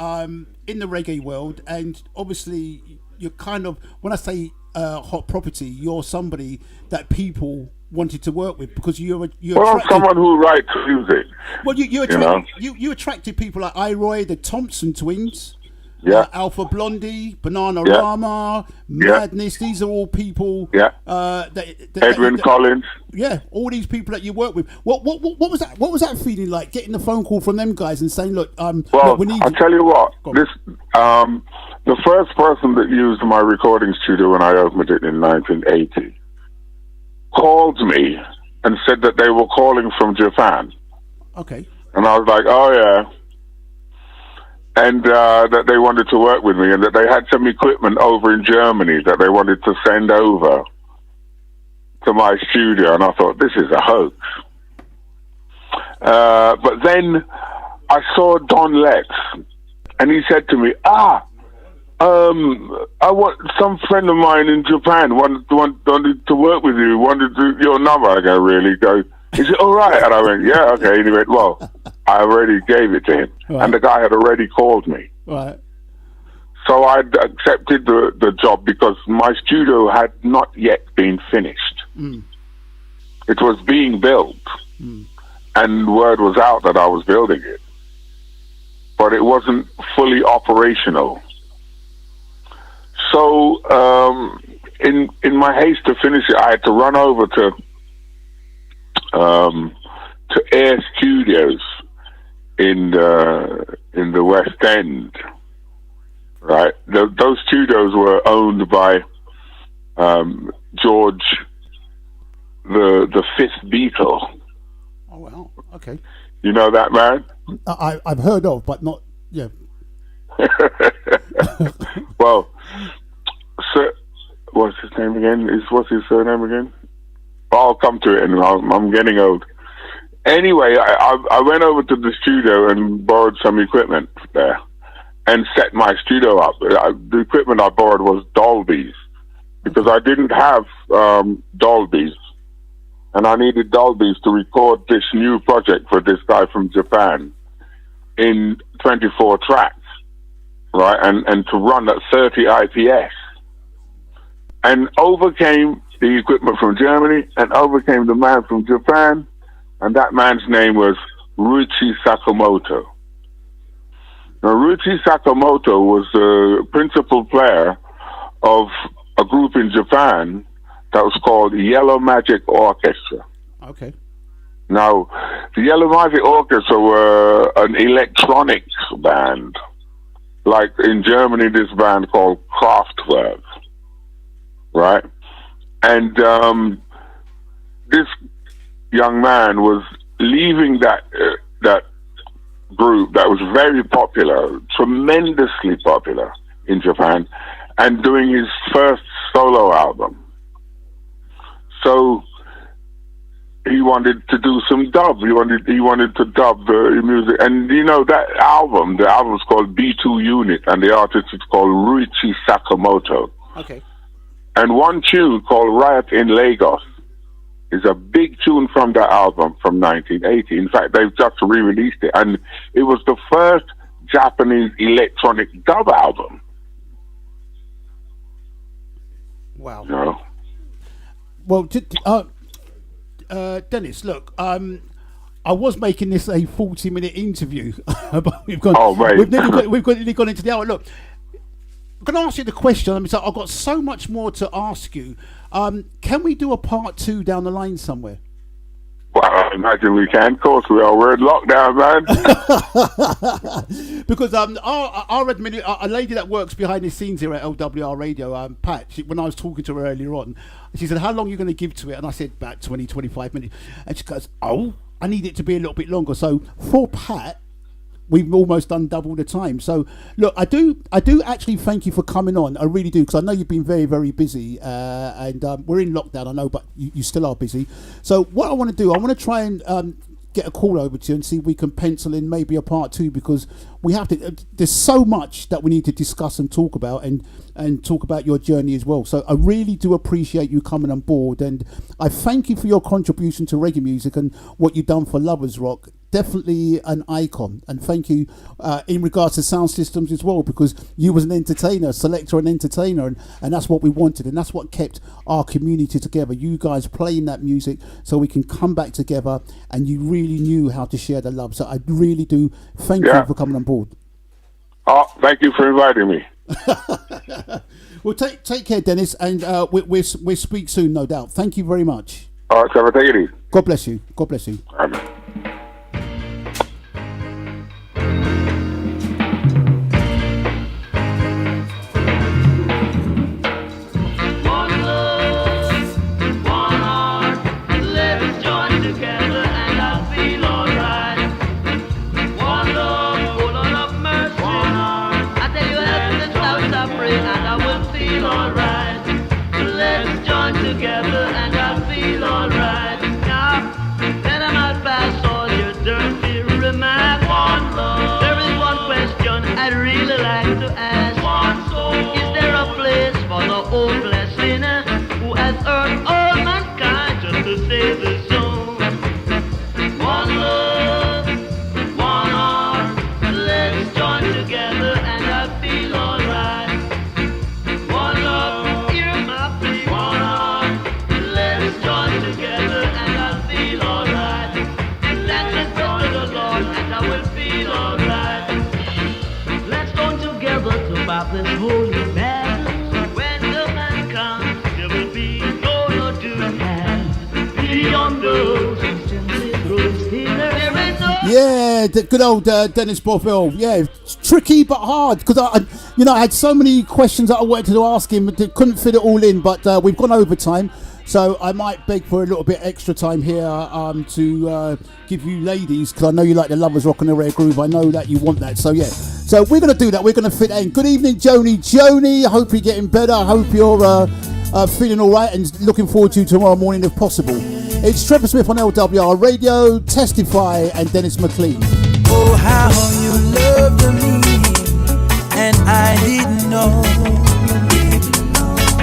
in the reggae world, and obviously you're kind of, when I say hot property, you're somebody that people wanted to work with because you're someone who writes music. Well, you attracted people like Iroy, the Thompson twins, Alpha Blondie, Bananarama, Madness. These are all people. Edwin Collins. Yeah, all these people that you work with. What was that? What was that feeling like? Getting the phone call from them guys and saying, "Look, look, we need." I'll tell you what. The first person that used my recording studio when I opened it in 1980 called me and said that they were calling from Japan. Okay. And I was like, "Oh yeah." And that they wanted to work with me, and that they had some equipment over in Germany that they wanted to send over to my studio. And I thought, this is a hoax. But then I saw Don Lex, and he said to me, I want some friend of mine in Japan wanted to work with you, wanted your number. I go, really? Go, is it all right? And I went, yeah, okay. And he went, well, I already gave it to him. Right. And the guy had already called me. Right. So I accepted the job because my studio had not yet been finished. Mm. It was being built. Mm. And word was out that I was building it. But it wasn't fully operational. So in my haste to finish it, I had to run over to Air Studios in the West End. Right, those studios were owned by George, the fifth Beatle. Oh wow! Okay. You know that man? I've heard of, but not. Yeah. Well, sir, what's his name again? What's his surname again? I'll come to it, and I'm getting old. Anyway, I went over to the studio and borrowed some equipment there and set my studio up. The equipment I borrowed was Dolby's because I didn't have Dolby's, and I needed Dolby's to record this new project for this guy from Japan in 24 tracks, right, and to run at 30 IPS. And overcame the equipment from Germany and overcame the man from Japan, and that man's name was Ruichi Sakamoto. Now, Ruichi Sakamoto was the principal player of a group in Japan that was called Yellow Magic Orchestra. Okay. Now, the Yellow Magic Orchestra were an electronic band. Like in Germany, this band called Kraftwerk. Right? And this young man was leaving that group that was very popular, tremendously popular in Japan, and doing his first solo album. So he wanted to do some dub. He wanted to dub the music, and you know that album. The album's called B2 Unit, and the artist is called Ruichi Sakamoto. Okay. And one tune called Riot in Lagos is a big tune from that album from 1980. In fact, they've just re-released it. And it was the first Japanese electronic dub album. Wow. You know? Well, Dennis, look, I was making this a 40-minute interview, but we've nearly gone into the hour. Look, I'm going to ask you the question. I mean, so I've got so much more to ask you. Can we do a part 2 down the line somewhere? Well, I imagine we can. Of course we are. We're in lockdown, man. Because our lady that works behind the scenes here at LWR Radio, Pat, when I was talking to her earlier on, she said, how long are you going to give to it? And I said, about 20, 25 minutes. And she goes, oh, I need it to be a little bit longer. So for Pat, we've almost done double the time. So look, I do actually thank you for coming on. I really do, because I know you've been very, very busy, and we're in lockdown, I know, but you still are busy. So what I want to do, I want to try and get a call over to you and see if we can pencil in maybe a part 2, because we have to, there's so much that we need to discuss and talk about, and talk about your journey as well. So I really do appreciate you coming on board, and I thank you for your contribution to reggae music and what you've done for Lovers Rock. Definitely an icon, and thank you in regards to sound systems as well, because you was an entertainer, selector and entertainer, and that's what we wanted, and that's what kept our community together. You guys playing that music so we can come back together, and you really knew how to share the love. So I really do thank you for coming on board. Oh, thank you for inviting me. Well, take care, Dennis, and we'll speak soon, no doubt. Thank you very much. All right, Trevor, take it easy. God bless you. God bless you. All right. Together and I'll feel alright. Now, let them out pass all your dirty remarks. There is one question I'd really like to ask. Is there a place for the hopeless sinner who has earned all mankind just to save his soul? One love, one heart, let's join together and I'll feel alright. One love, hear my plea. One heart, let's join together and I'll feel alright. Let's just go to the Lord and I will feel alright. Let's join together to fight this holy battle. When the man comes, there will be no doom and beyond those Yeah, the good old Dennis Bovell. Yeah, it's tricky but hard, because I had so many questions that I wanted to ask him, but couldn't fit it all in. But we've gone over time, so I might beg for a little bit extra time here to give you ladies, because I know you like the Lovers Rock and the Rare Groove. I know that you want that. So yeah, so we're gonna do that. We're gonna fit that in. Good evening, Joni. Joni, I hope you're getting better. I hope you're feeling all right, and looking forward to tomorrow morning if possible. It's Trevor Smith on LWR Radio, Testify, and Dennis McLean. Oh, how you loved me, and I didn't know.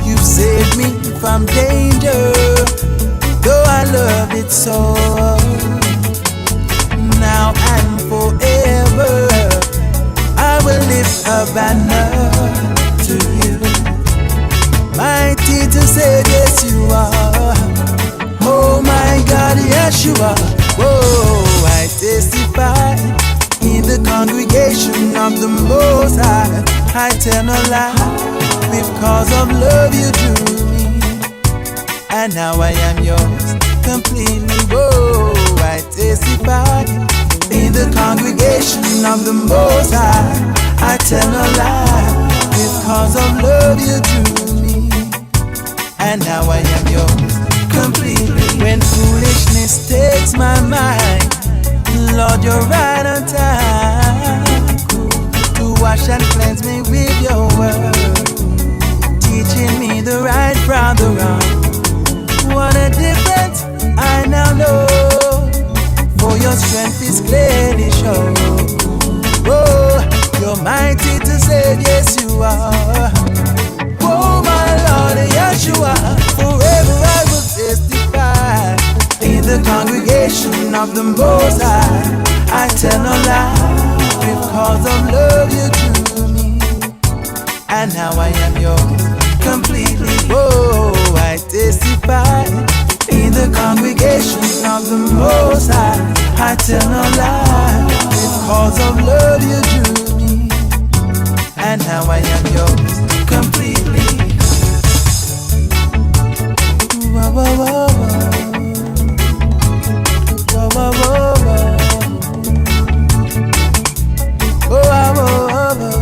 You saved me from danger, though I loved it so. Now and forever, I will lift a banner to you. Mighty to say yes you are. Oh my God, yes you are. Whoa, I testify in the congregation of the Most High. I tell no lie, because of love you drew me, and now I am yours completely. Whoa, I testify in the congregation of the Most High. I tell no lie, because of love you drew me, and now I am yours completely. When foolishness takes my mind, Lord, you're right on time to wash and cleanse me with your word, teaching me the right from the wrong. What a difference I now know, for your strength is clearly shown. Oh, you're mighty to save, yes you are. Oh my Lord, yes you are. Forever I will testify in the congregation of the Most High. I tell no lie, because of love you drew me, and now I am yours completely. Oh, I testify in the congregation of the Most High. I tell no lie, because of love you drew me, and now I am yours completely. Whoa, whoa, whoa, whoa. Whoa, whoa, whoa, whoa. Whoa, whoa, whoa, whoa.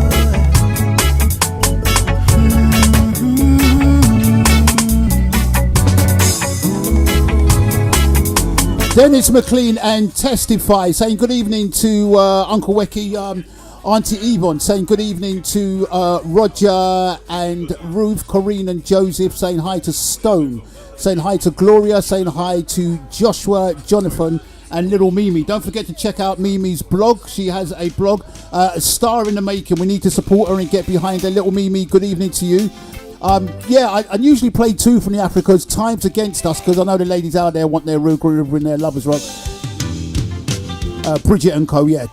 Dennis McLean and Testify saying good evening to Uncle Wecky, Auntie Yvonne saying good evening to Roger and Ruth, Corrine and Joseph, saying hi to Stone, saying hi to Gloria, saying hi to Joshua, Jonathan and little Mimi. Don't forget to check out Mimi's blog. She has a blog, a star in the making. We need to support her and get behind her. Little Mimi, good evening to you. I usually play two from the Africas. Time's against us because I know the ladies out there want their Root Groove and their Lovers Rock. Bridget and Co, yeah. I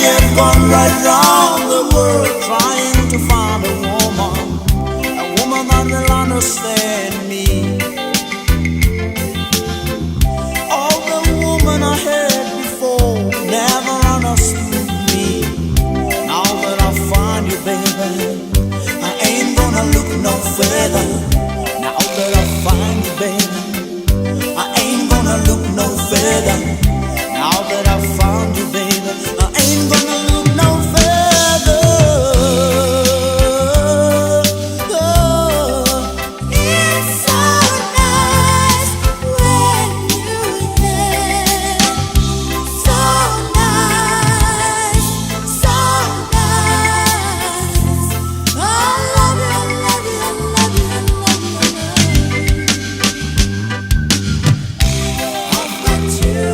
have gone right round the world trying to find a woman that will understand me. All the women I had before never understood me. Now that I find you, baby, I ain't gonna look no further. Now that I find you, baby, I ain't gonna look no further. Now that I found you, baby, I ain't gonna look no further. It's so nice when you're there. So nice, so nice. I love you, I love you, I love you, I love you. I've got you.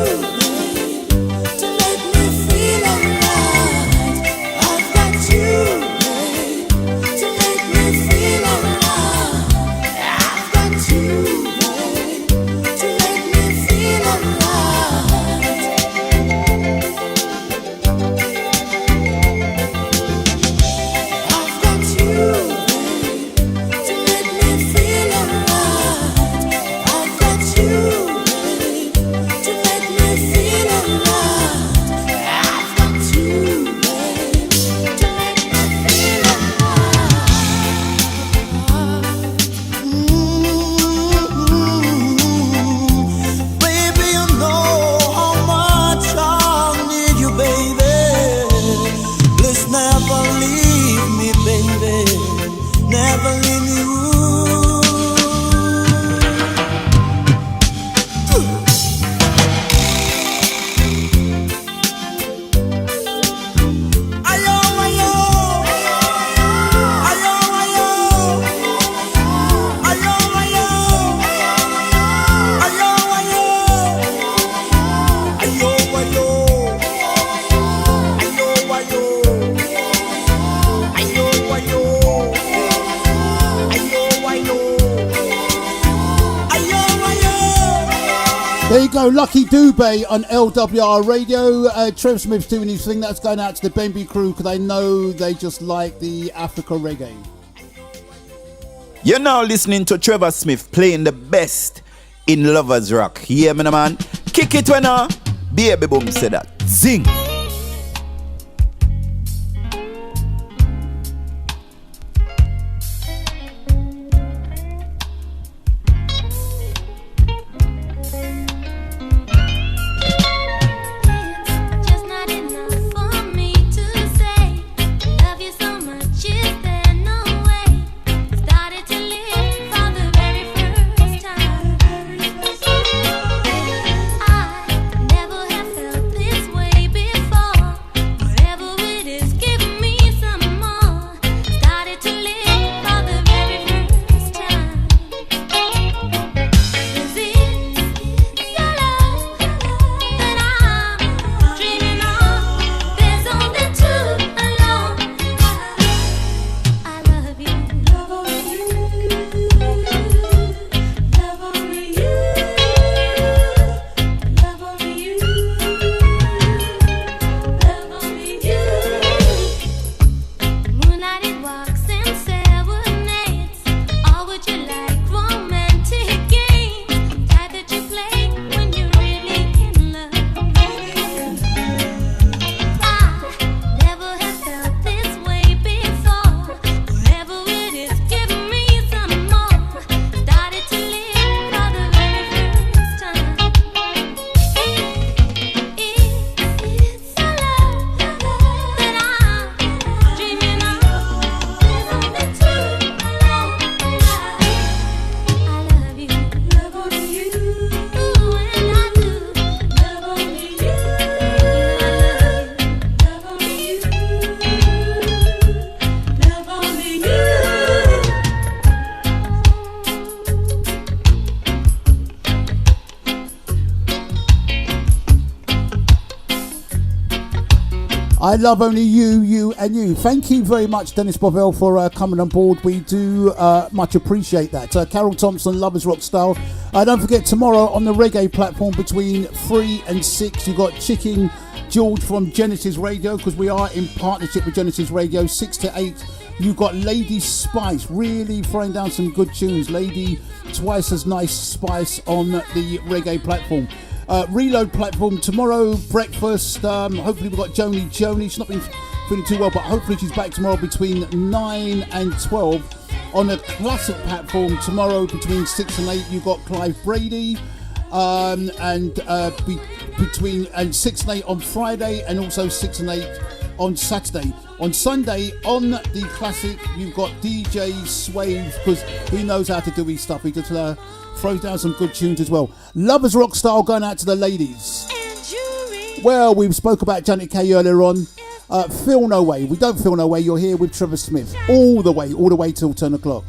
Lucky Dubé on LWR Radio. Trevor Smith's doing his thing. That's going out to the Benby crew because I know they just like the Africa reggae. You're now listening to Trevor Smith playing the best in Lovers Rock. Hear me, man? Kick it when baby boom said that. Zing. Never have felt this way before. I love only you, you and you. Thank you very much, Dennis Bovell, for coming on board. We do much appreciate that. Carol Thompson, Lovers Rock Style. Don't forget, tomorrow on the reggae platform between 3 and 6, you got Chicken George from Genesis Radio, because we are in partnership with Genesis Radio. 6 to 8, you got Lady Spice, really throwing down some good tunes. Lady Twice As Nice Spice on the reggae platform. Reload platform tomorrow, breakfast. Hopefully we've got Joni. She's not been feeling too well, but hopefully she's back tomorrow between 9 and 12. On the classic platform tomorrow between 6 and 8, you've got Clive Brady. Between 6 and 8 on Friday, and also 6 and 8 on Saturday. On Sunday, on the classic, you've got DJ Swave, because he knows how to do his stuff. He just throws down some good tunes as well. Lovers Rock Style going out to the ladies. Well, we spoke about Janet Kay earlier on. Feel no way. We don't feel no way. You're here with Trevor Smith all the way till 10 o'clock.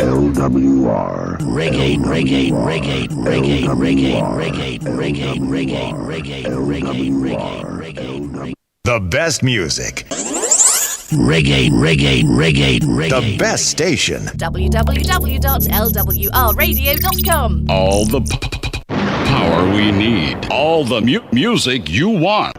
LWR. Reggae, reggae, reggae, reggae, reggae, reggae, reggae, reggae, reggae, reggae, reggae. The best music. Reggae, reggae, reggae, reggae. The best station. www.lwrradio.com. All the power we need. All the music you want.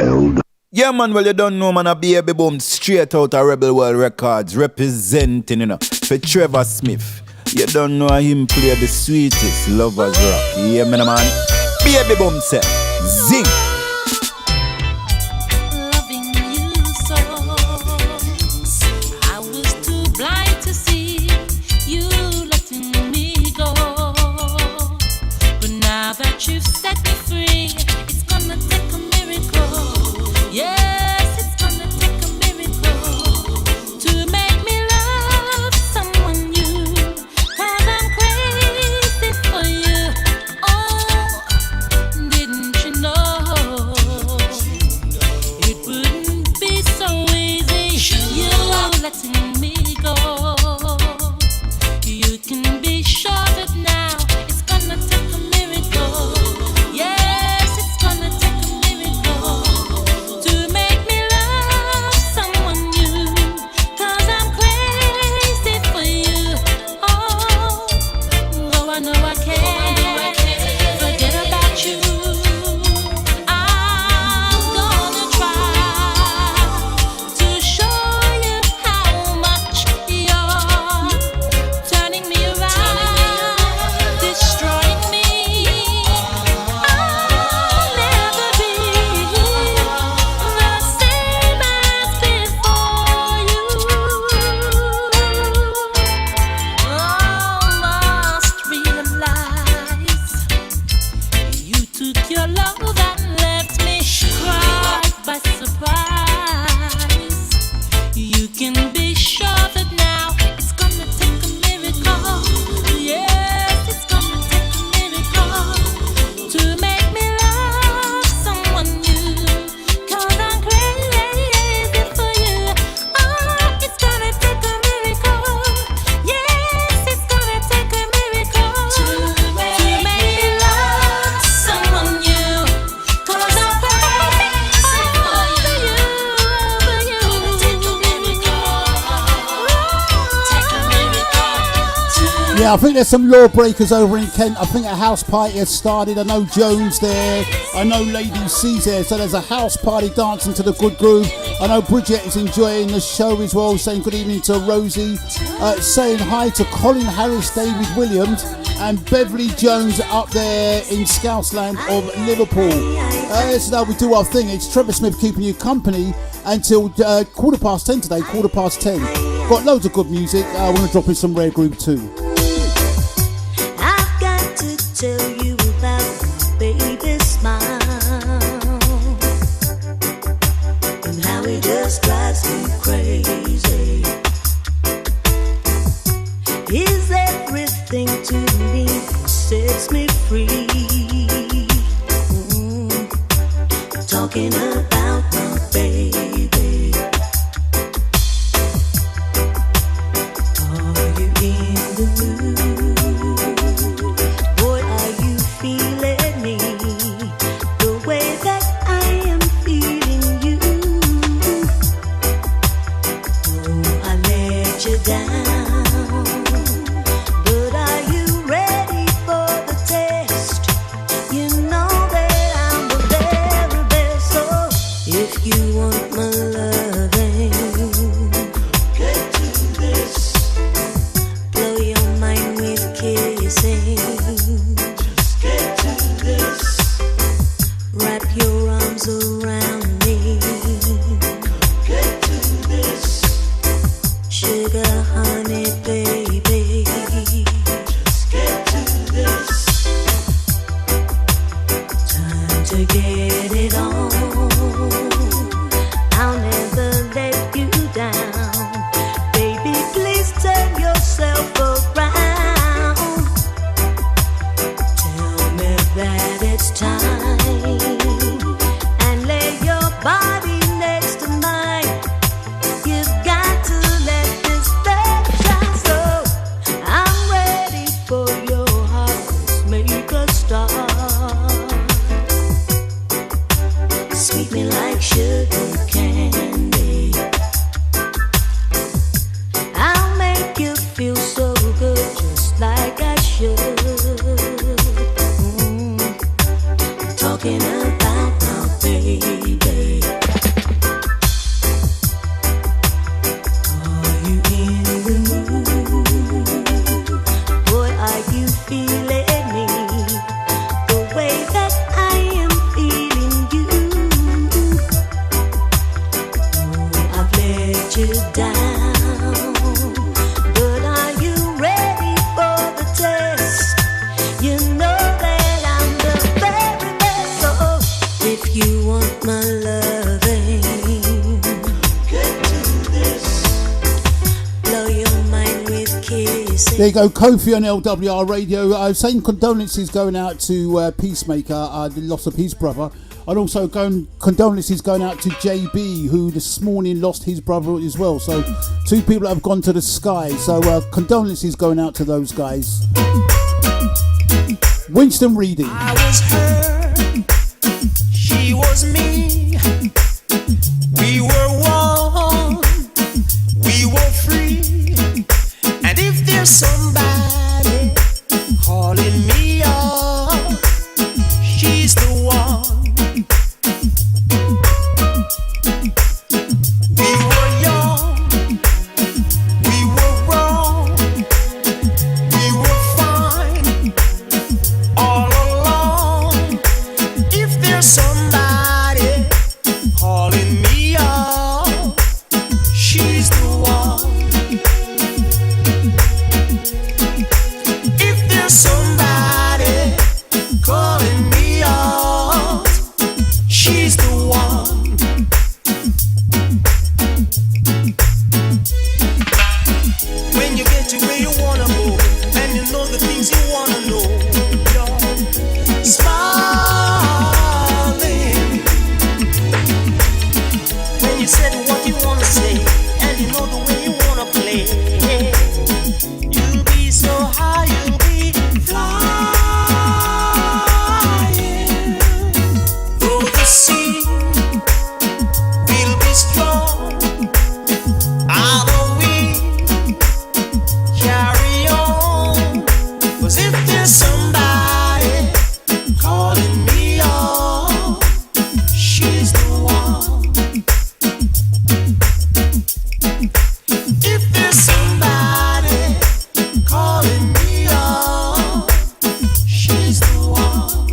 Yeah, man, well, you don't know, man, a baby boom straight out of Rebel World Records representing, you know. for Trevor Smith. You don't know him play the sweetest lovers rock. You hear me, man? Baby boom say, zing. You've set me free. It's gonna take a miracle. Yes, it's gonna take a miracle to make me love someone new. 'Cause I'm crazy for you. Oh, didn't you know it wouldn't be so easy? You letting me go. You can be sure that now it's gonna take a miracle. Yes, it's gonna take a miracle to make me love someone new. 'Cause I'm crazy for you. Oh, though I know I can't forget about you, I'm gonna try to show you how much you're turning me around, destroying me. I'll never be the same as before you. Oh, must realize you took your love and left me caught by surprise. You can be sure that now it's gonna take a miracle. Yes, it's gonna take a miracle to make me love someone new. 'Cause I'm crazy for you. Oh, it's gonna take a miracle. Yes, it's gonna take a miracle to make me love someone new. 'Cause I'm crazy for you, for you. Take a miracle. Take a miracle to Yeah, I think there's some lawbreakers over in Kent. I think a house party has started. I know Jones there. I know Lady C's there. So there's a house party dancing to the good groove. I know Bridget is enjoying the show as well, saying good evening to Rosie. Saying hi to Colin Harris, David Williams, and Beverly Jones up there in Scousland of Liverpool. This is how we do our thing. It's Trevor Smith keeping you company until 10:15 today, 10:15. Got loads of good music. I want to drop in some rare group too. I've got to tell you about my baby's smile and how it just drives me crazy. Is everything to me, sets me free. Talking about my baby. Are you in the mood? Boy, are you feeling me the way that I am feeling you? Oh, I let you down, but are you ready for the test? You know that I'm the very best. So if you want my loving, get to this. Blow your mind There you go, Kofi on LWR Radio. Saying condolences going out to Peacemaker, the loss of his brother. And also condolences going out to JB, who this morning lost his brother as well. So 2 people have gone to the sky. So condolences going out to those guys. Winston Reading. I was her, she was me. We were one, we were free. And if there's somebody calling me up, she's the one. We were young, we were wrong, we were fine all along. If there's somebody calling me up, she's the one. If there's somebody calling me up, she's the one. When you get to where you wanna go, and you know the things you wanna know, you're smiling. When you said what you wanna say, and you know the way you wanna play, you'll be so high, you'll be flying. Though the sea will be strong, I know we carry on. 'Cause if there's somebody calling me up, she's the one. If there's somebody calling me up, she's the one.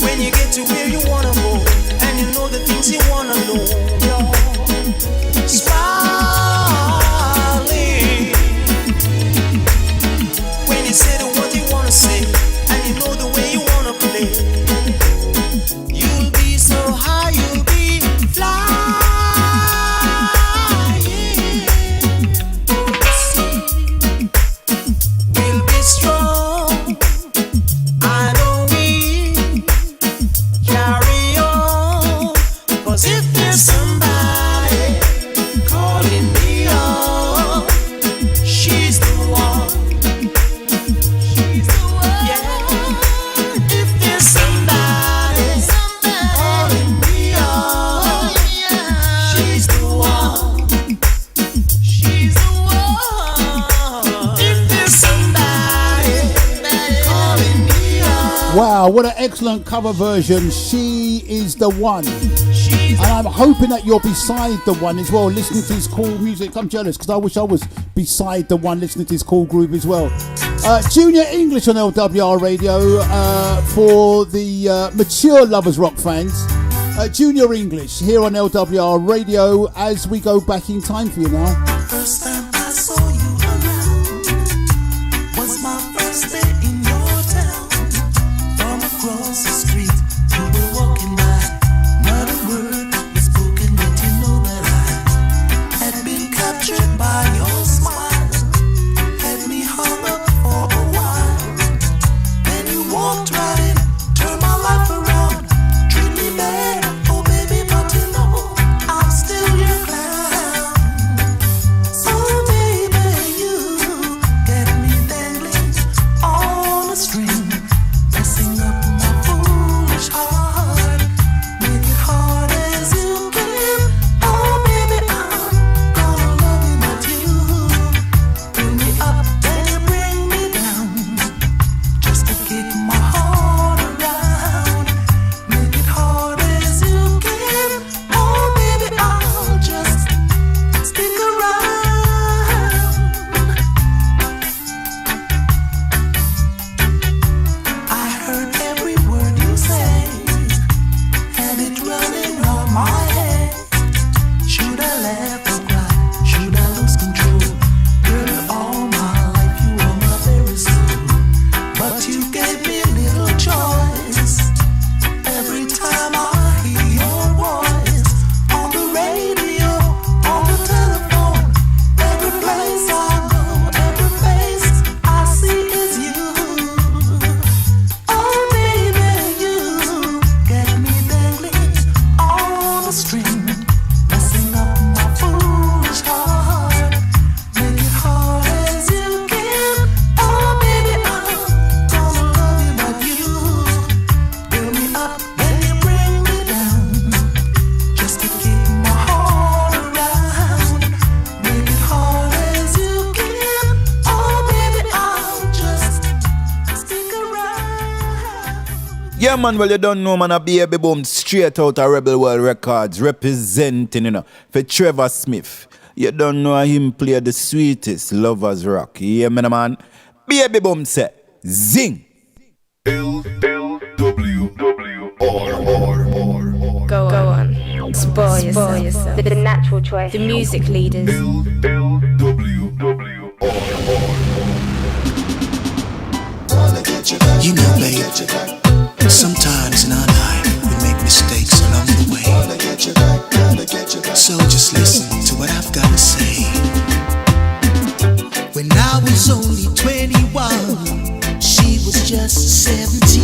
When you get to where you wanna go, and you know the things you wanna know, you're smiling. When you say what you wanna say, and you know the way you wanna play, you'll be so high, you'll be flying. We'll be strong, I know we carry on. 'Cause if there's somebody calling me up, she's the one. She's the one. Yeah. If there's somebody calling me up, she's the one. She's the one. If there's somebody calling me up, Wow, what an excellent cover version. She is the one. And I'm hoping that you're beside the one as well, listening to his cool music. I'm jealous because I wish I was beside the one listening to his cool groove as well. Junior English on LWR Radio for the mature Lovers Rock fans. Junior English here on LWR Radio as we go back in time for you now. first time I saw you around was my first day in your town. From across the street, you were walking by. Not a word was spoken, but you know that I had been captured by your smile. Had me hung up for a while. Then you walked right in, turned my life around. Treat me better, oh baby, but you know I'm still your clown. So Yeah, man, well, you don't know, man, a baby boom straight out of Rebel World Records, representing, you know, for Trevor Smith. You don't know him play the sweetest Lovers Rock. Yeah, man. Baby boom say, zing. Go on. Spoil yourself. The natural choice. The music leaders. You know, babe, sometimes in our life we make mistakes along the way. So just listen to what I've got to say. When I was only 21, she was just 17.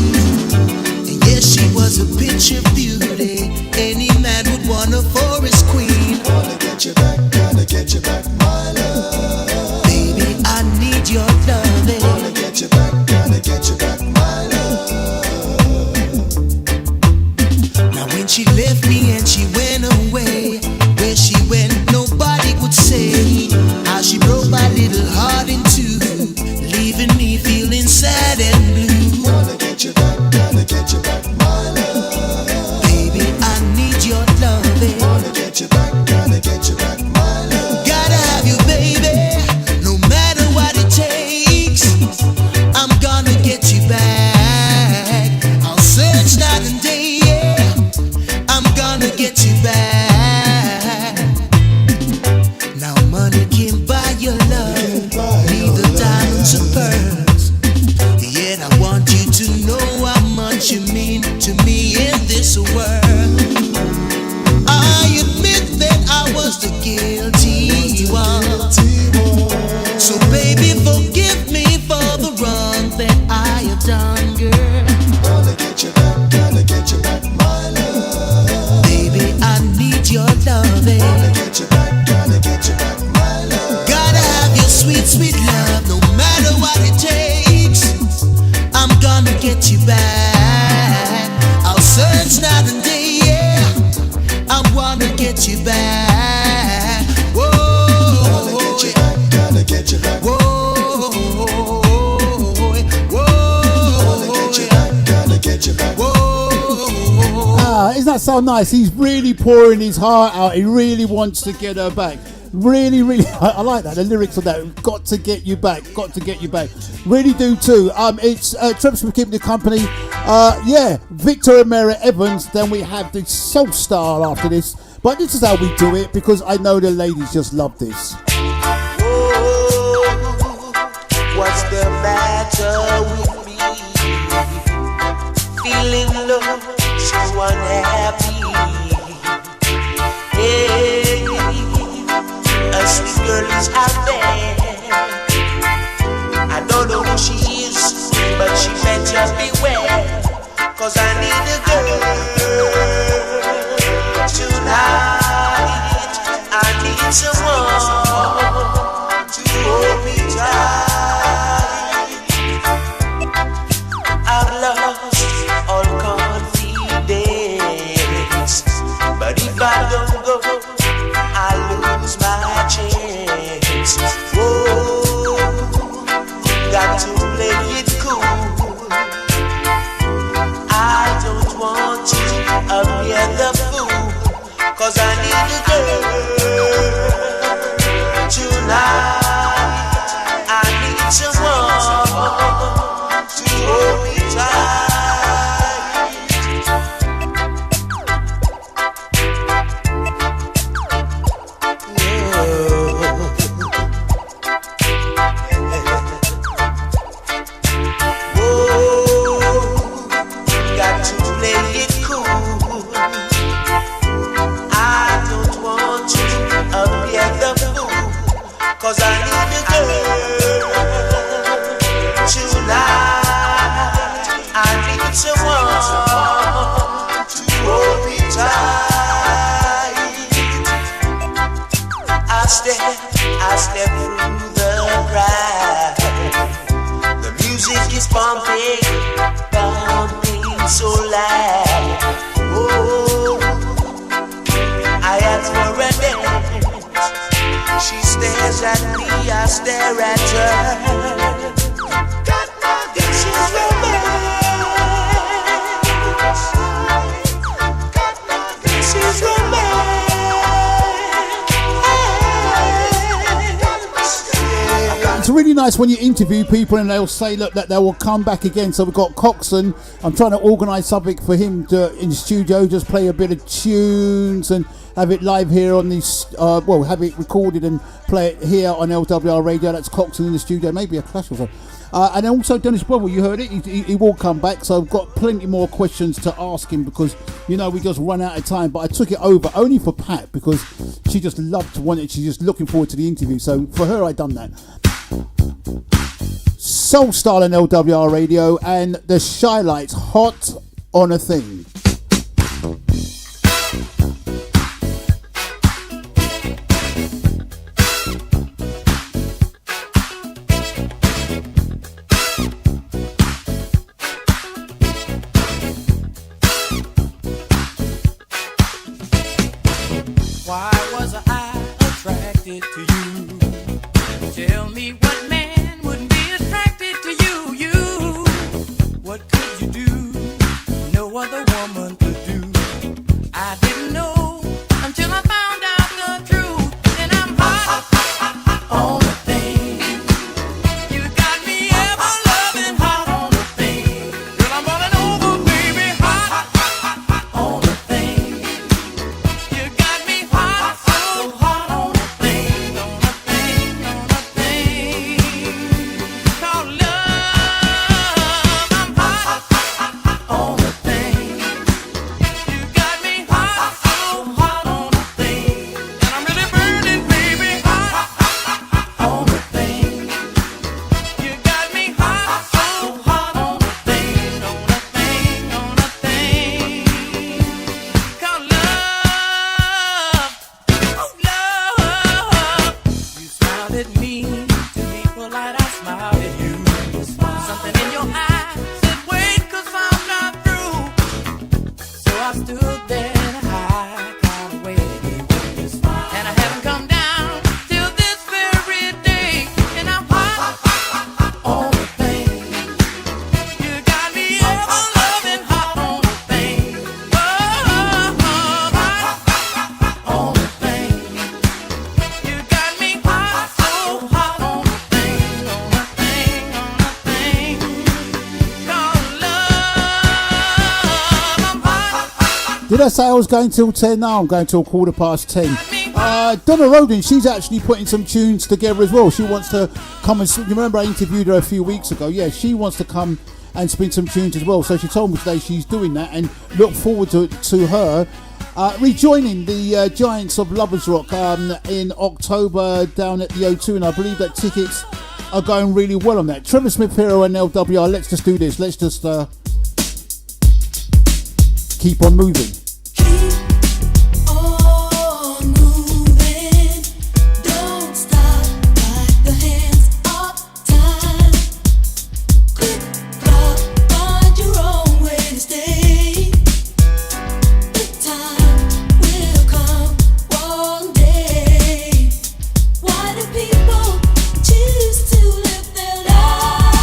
And yes, she was a picture beauty. Any man would want her for his queen. Gotta get you back, my love. Baby, I need your loving. Gotta get you back, my love. Now when she left me and she went away, where she went nobody would say. How she broke my little heart in two, leaving me feeling sad and blue. Gotta get you back, my love. Baby, I need your loving. Gotta get you back, my love. Gotta have you, baby, no matter what it takes. I'm gonna get you back. I'll search night and day, yeah. I'm gonna get you back. Now money can't buy your love, neither diamonds or pearls. Yet I want you to know how much you mean to me in this world. I admit that I was the guilty one. So baby, forgive me for the wrong that I have done, girl. Gotta get you back, my love. Baby, I need your loving. Gotta get you back, my love. Gotta have your sweet, sweet love, no matter what it takes. I'm gonna get you back. I'll search night and day, yeah. I wanna get you back. Whoa, gotta get you back. Whoa, gotta get you back. Isn't that so nice? He's really pouring his heart out. He really wants to get her back. Really, I like that. The lyrics of that. Got to get you back. Really do too. It's Trevor Smith keeping the company. Victor Amera Evans. Then we have the Soul Star after this. But this is how we do it because I know the ladies just love this. What's the matter with me? Feeling low, so unhappy. Hey, a sweet girl is out there. I don't know who she is, but she better beware. 'Cause I need a girl tonight. I need someone to hold me tight. I've lost all confidence, but if I don't go, I lose my chance. Whoa, got to play it cool. I don't want to appear the fool, 'cause I need a girl tonight. I need someone to hold me tight. Got to play it cool. I don't want to appear the fool, 'cause I need a girl tonight. I need someone to hold me tight. I step through the crowd. The music is pumping so loud. Oh, I ask for a dance. She stares at me, I stare at her. This is romance. it's really nice when you interview people and they'll say, look, that they will come back again. So we've got Coxon. I'm trying to organise something for him to, in the studio, just play a bit of tunes and have it live here on this, have it recorded and play it here on LWR Radio. That's Coxon in the studio, maybe a clash or so. And also Dennis Bovell, you heard it, he will come back. So I've got plenty more questions to ask him because, we just run out of time. But I took it over only for Pat because she just wanted it. She's just looking forward to the interview. So for her, I done that. Soul Style and LWR Radio and the Shy Lights, Hot on a Thing. Why was I attracted to you? Tell me what man wouldn't be attracted to you? You, what could you do? No other woman could do. I didn't know until I found out the truth. And I'm hot on the thing. You got me ever loving hot on the thing. Girl, I'm running over, baby, hot on the thing. You got me hot, so hot on the thing, on the thing, on the thing. Call love, I'm hot on the thing. You got me hot, so hot on the thing. And I'm really burning, baby, hot on the thing. You got me hot, so hot on the thing, on the thing, on the thing. Call love, oh love. You smiled at me, to be polite, I smiled at you. Something in your eyes said, wait, 'cause I'm not through. So I stood there and I kind of waited. And I haven't come down till this very day. And I'm hot on the thing. You got me ever loving hot on the thing. Oh, hot on the thing. You got me hot, so hot on the thing, on the thing, on the thing. Call love, I'm hot. Did I say I was going till 10? No, I'm going till 10:15. Donna Roden, she's actually putting some tunes together as well. She wants to come and... You remember I interviewed her a few weeks ago? Yeah, she wants to come and spin some tunes as well. So she told me today she's doing that and look forward to her rejoining the Giants of Lovers Rock in October down at the O2. And I believe that tickets are going really well on that. Trevor Smith here on LWR. Let's just do this. Let's just keep on moving. On moving, don't stop like the hands of time. Click, clock, find your own way to stay. The time will come one day. Why do people choose to live their lives?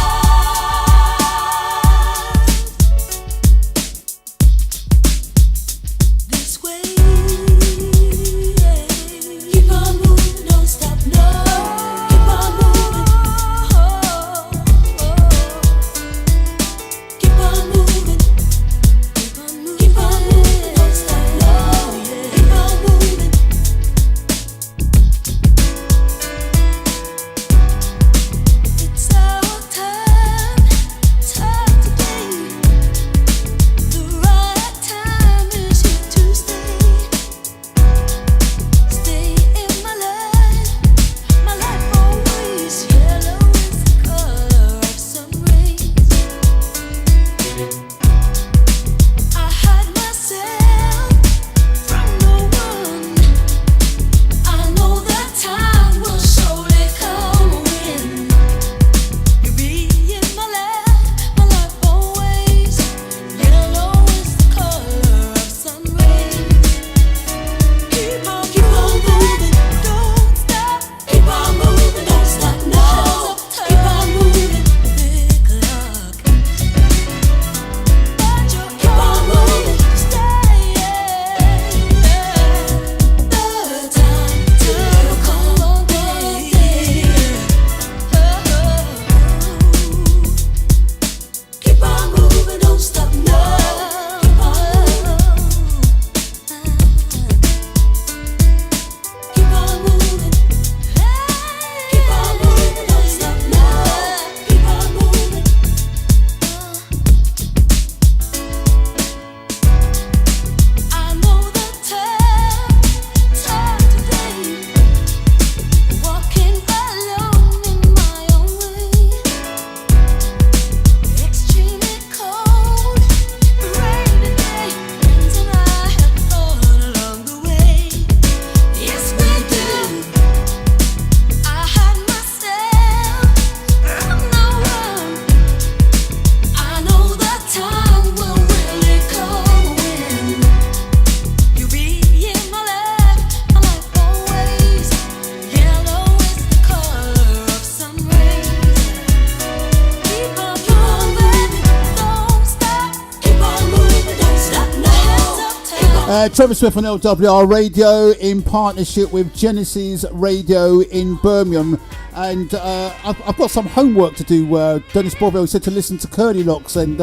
Trevor Smith on LWR Radio in partnership with Genesis Radio in Birmingham. And I've got some homework to do. Dennis Bovell said to listen to Curly Locks and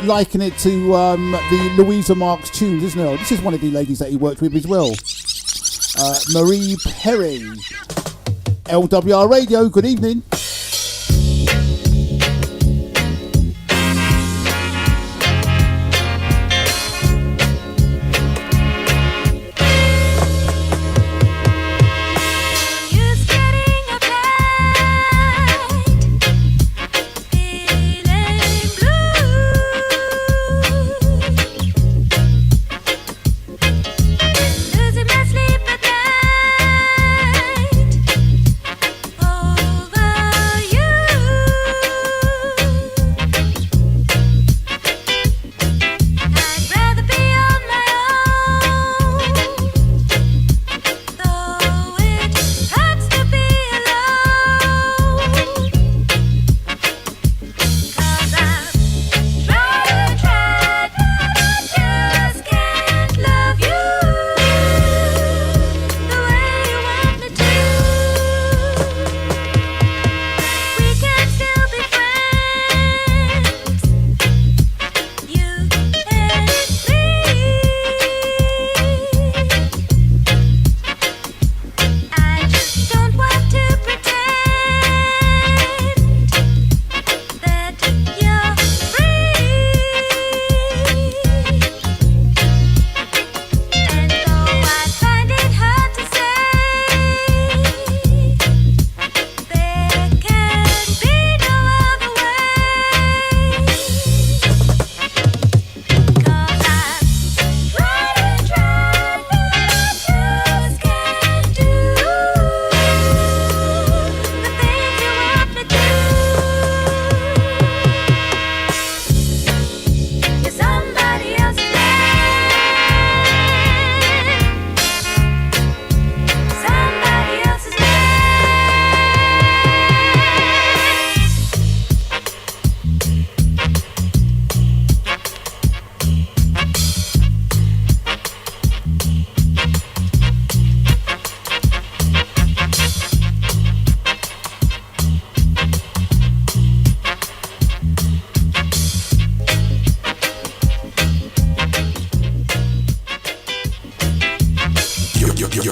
liken it to the Louisa Marks tunes, isn't it? This is one of the ladies that he worked with as well. Marie Perry. LWR Radio, good evening.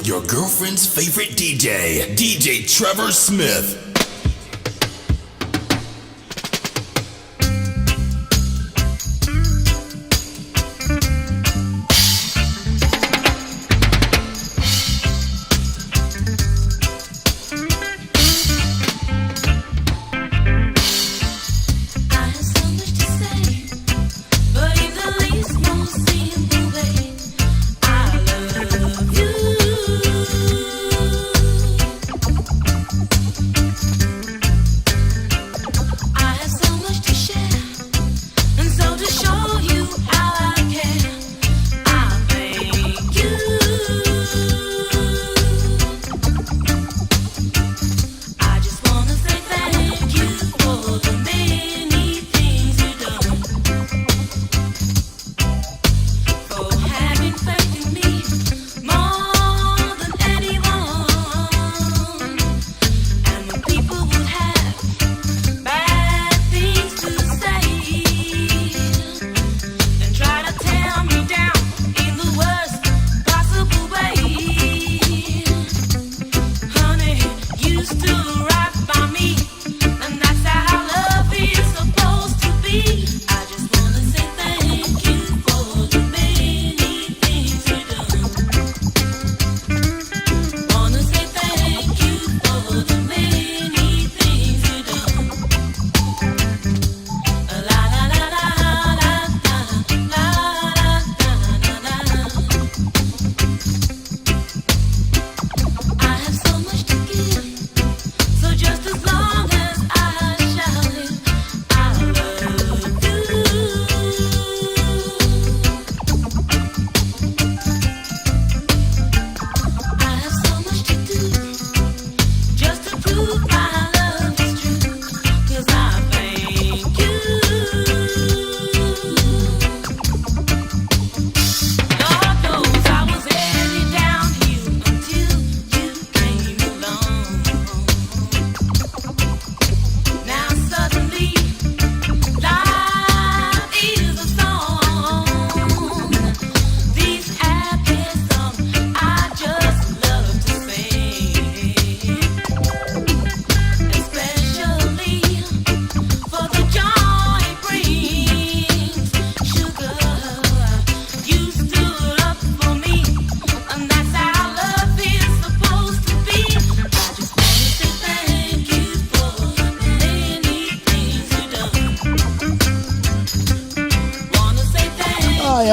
Your girlfriend's favorite DJ, DJ Trevor Smith.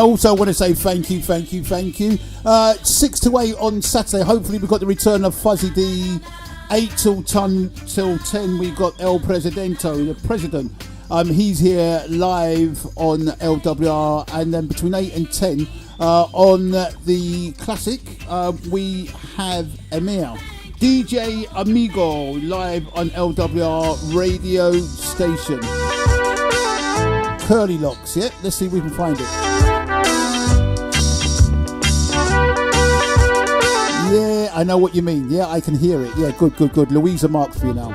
also want to say thank you. 6 to 8 on Saturday. Hopefully we've got the return of Fuzzy D. 8 till 10 we got El Presidento, the president. He's here live on LWR, and then between 8 and 10 on the classic we have Emir. DJ Amigo live on LWR radio station. Curly Locks, yeah? Let's see if we can find it. Yeah, I know what you mean. Yeah, I can hear it. Yeah, good. Louisa Marks for you now.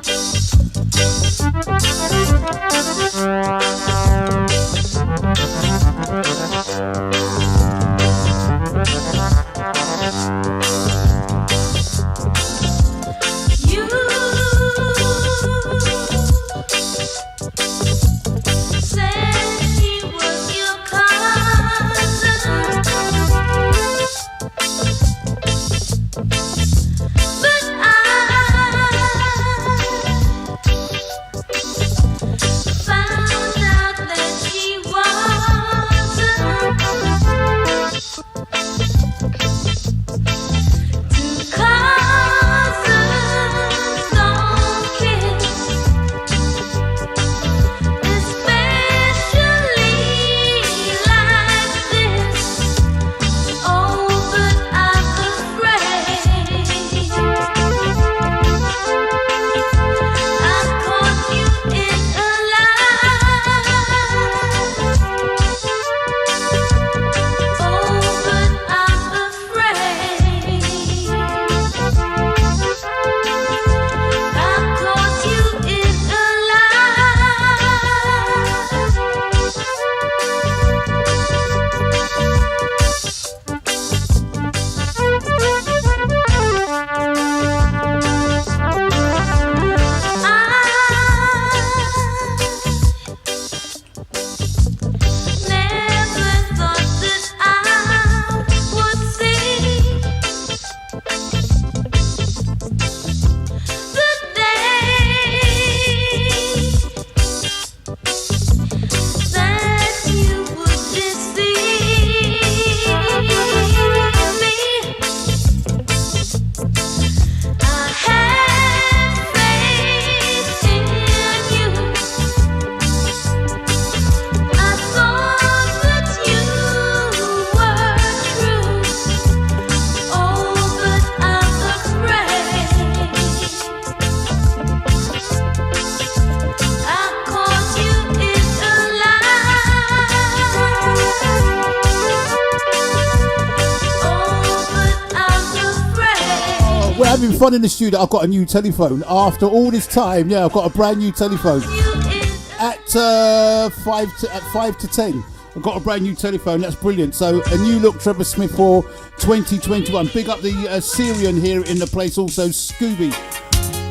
Fun in the studio. I've got a new telephone after all this time. Yeah, I've got a brand new telephone at 5 to 10. I've got a brand new telephone. That's brilliant. So a new look Trevor Smith for 2021. Big up the Syrian here in the place. Also Scooby,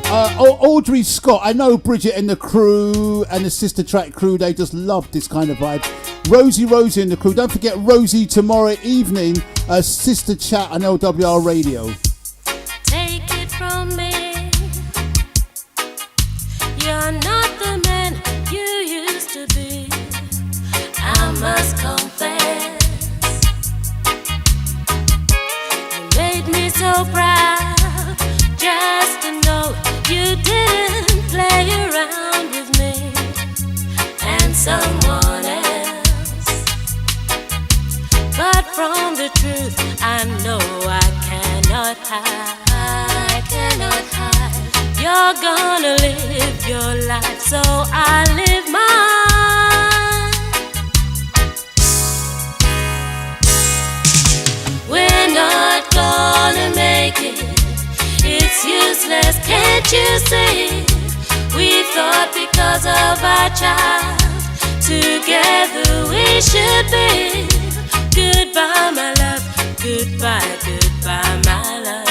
Audrey Scott. I know Bridget and the crew and the Sister Track crew, they just love this kind of vibe. Rosie and the crew. Don't forget Rosie tomorrow evening, Sister Chat on LWR Radio. From me, you're not the man you used to be. I must confess, you made me so proud just to know you didn't play around with me and someone else. But from the truth, I know I cannot hide. You're gonna live your life, so I live mine. We're not gonna make it, it's useless, can't you see? We thought because of our child, together we should be. Goodbye, my love, goodbye, my love.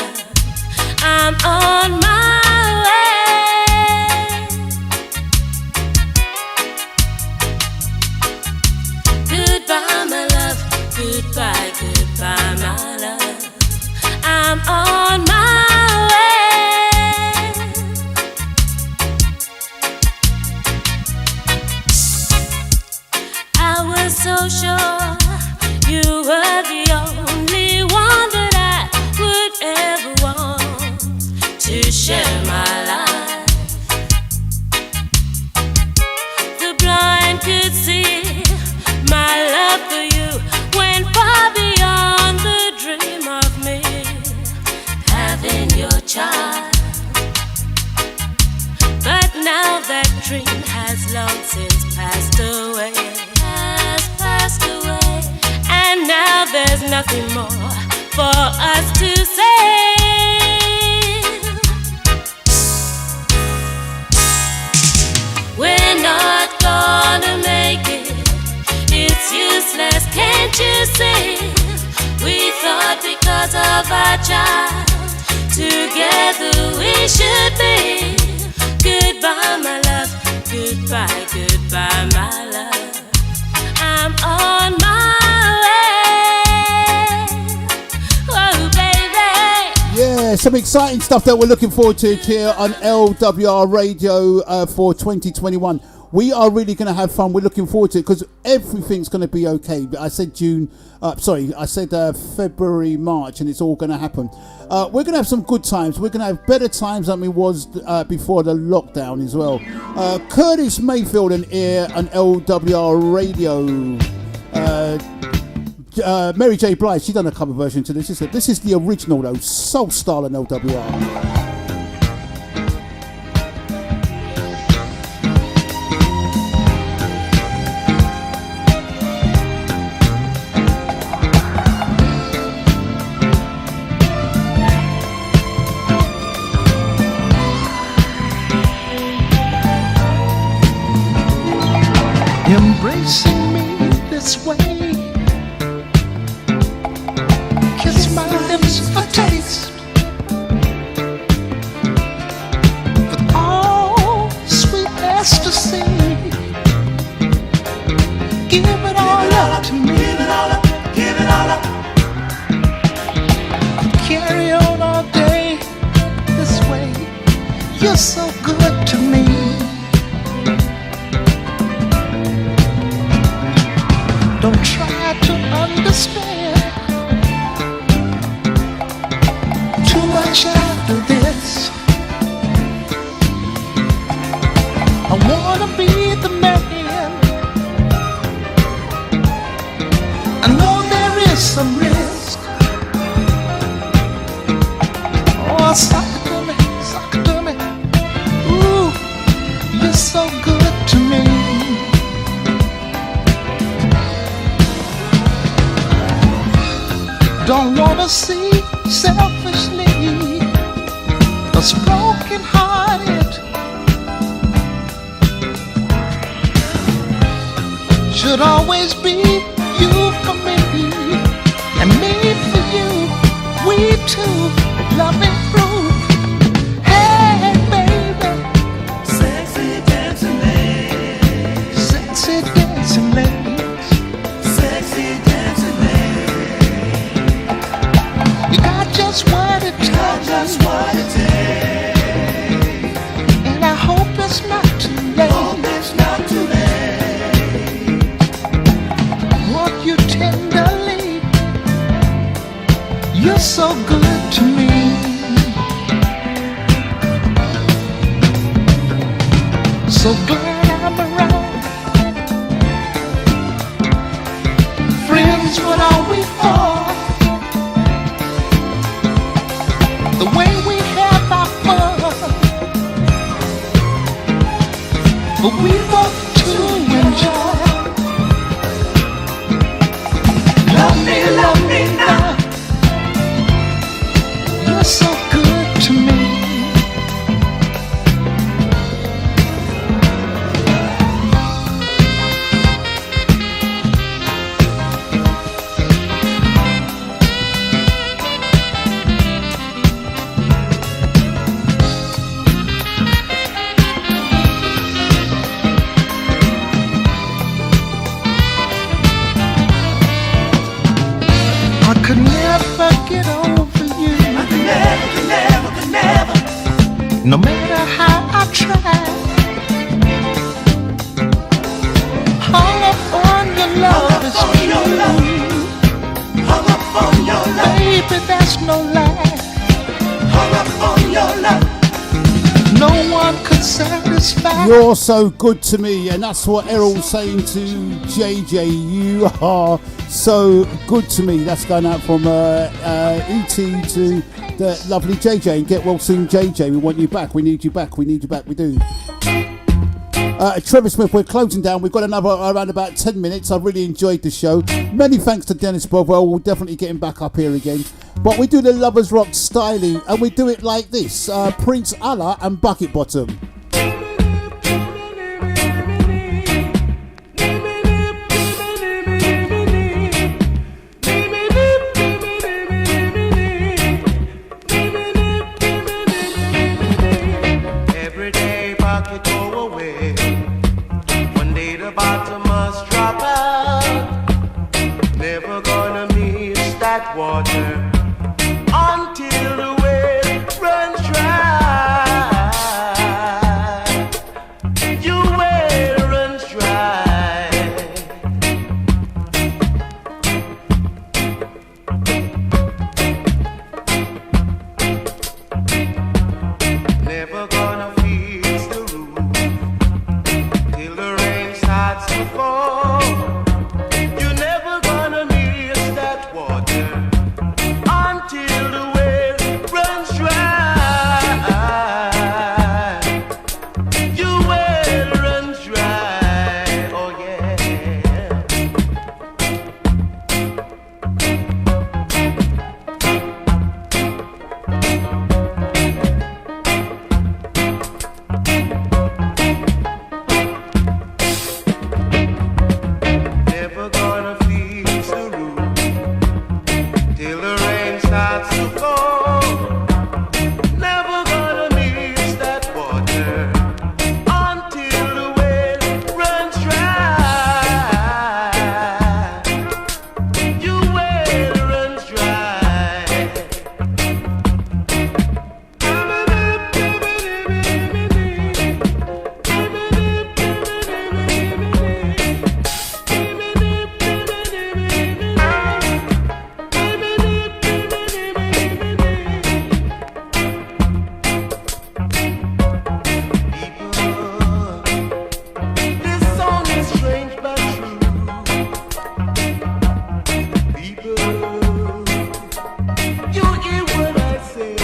I'm on my way. Goodbye, my love, goodbye, my love. I'm on my way. I was so sure you to share my life. The blind could see my love for you went far beyond the dream of me having your child. But now that dream has long since passed away, and now there's nothing more for us to say. We're not gonna make it, it's useless, can't you see? We thought because of our child, together we should be. Goodbye, my love, goodbye, goodbye, my love. I'm on my way. Oh, baby. Yeah, some exciting stuff that we're looking forward to here on LWR Radio for 2021. We are really going to have fun. We're looking forward to it because everything's going to be okay. I said February, March, and it's all going to happen. We're going to have some good times. We're going to have better times than we was before the lockdown as well. Curtis Mayfield and Air on LWR Radio. Mary J. Blige, she done a cover version to this. This is the original though, Soul Style on LWR. Embracing me this way, kiss my lips a taste, with all sweet ecstasy. Give it all up to me, give it all up, give it all up. Carry on all day this way, you're so good to me. Don't try to understand too much after this. I wanna be the man. I know there is some risk. Oh, suck it to me. Ooh, you're so good to me. Don't wanna see selfishly us broken hearted. Should always be you for me and me for you. We two loving through. Hey baby, sexy dancing ladies, sexy dancing ladies, sexy dancing ladies. You got just what it takes. And I hope it's not too late. Want you tenderly. You're so good to me. So glad I'm around. Friends, what are we for? The way we have our fun, but we want to enjoy. Love me now. You're so good to me. I could never get over you. I could never. No matter how I try. Hung up on your love is true. Hung up on your love. Baby, that's no lie. Hung up on your love. one could satisfy. You're so good to me, and that's what Errol's saying to JJ. You are so good to me. That's going out from ET to the lovely JJ. And get well soon, JJ. We want you back. We need you back. We need you back. We do. Trevor Smith, we're closing down. We've got another around about 10 minutes. I really enjoyed the show. Many thanks to Dennis Bovell. We'll definitely get him back up here again. But we do the Lovers Rock styling, and we do it like this. Prince Allah and Bucket Bottom. Water until the well runs dry. Your well runs dry. Never gonna fix the roof till the rain starts to fall. You're never gonna miss that water until the well runs dry. Your well runs dry, oh yeah. Never gonna fix the roof till the rain starts to fall. Never gonna miss that water until the well runs dry. Your well runs dry. This song is strange but true. People, you hear what I say.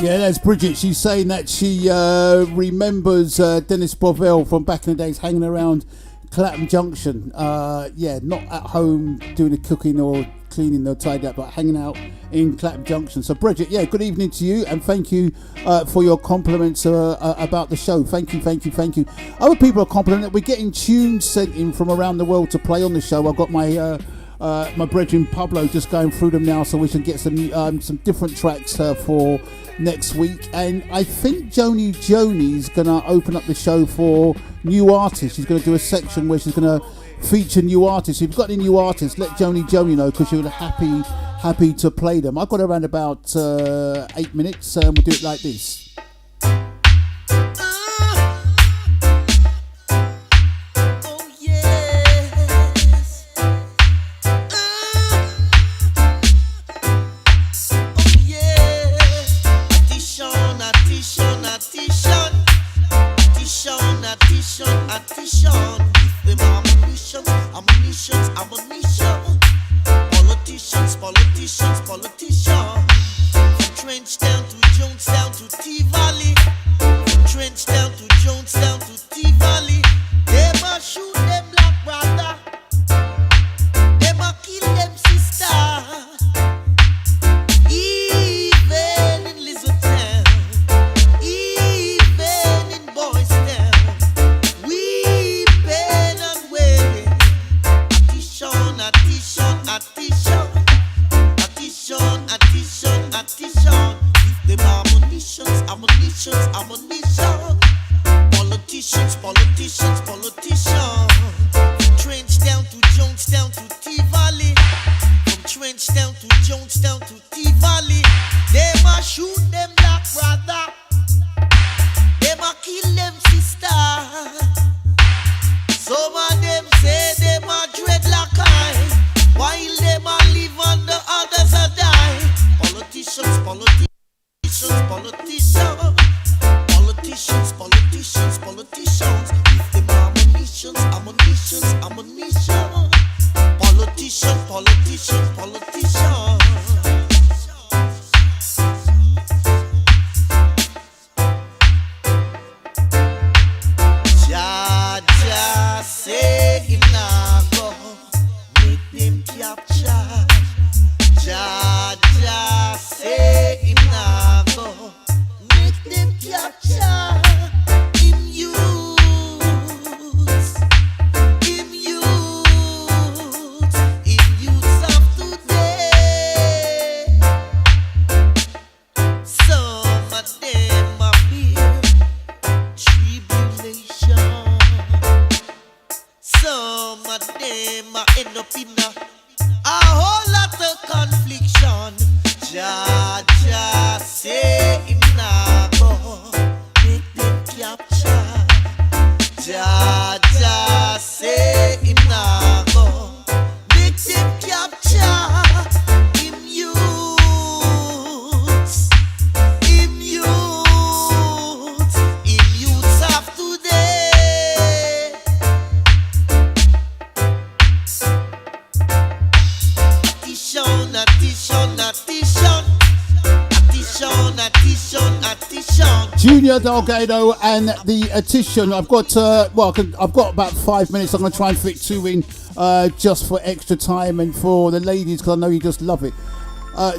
Yeah, that's Bridget. She's saying that she remembers Dennis Bovell from back in the days hanging around Clapham Junction. Yeah, not at home doing the cooking or cleaning or tidying up, but hanging out in Clapham Junction. So, Bridget, yeah, good evening to you, and thank you for your compliments about the show. Thank you, thank you, thank you. Other people are complimenting that we're getting tunes sent in from around the world to play on the show. I've got my my brethren Pablo just going through them now, so we can get some different tracks for next week. And I think Joni's gonna open up the show for new artists. She's gonna do a section where she's gonna feature new artists. If you've got any new artists, let Joni know, because she'll happy to play them. I've got around about 8 minutes, and we'll do it like this. Politicians. From Trench down to Jones down to T-Valley. From Trench down to Jones down to T-Valley. They must shoot them black brother. They must kill them sister. Even in Lizard Town. Even in Boys Town. Weeping and wailing. Attention, attention, attention. Attention, give them ammunitions. Politicians. From Trench down to Jones down to T-Valley. From Trench down to Jones down to T-Valley. They must shoot them black brother. They must kill them sister. So them end up in a whole lot of confliction. Jah Jah say him nah go make them capture. Jah Jah say him nah go make them capture. Him youths, him youths, him youths of today. Attention, attention, attention, attention, attention, attention. Junior Delgado and the Attition. I've got I've got about 5 minutes. I'm going to try and fit 2 in just for extra time and for the ladies because I know you just love it.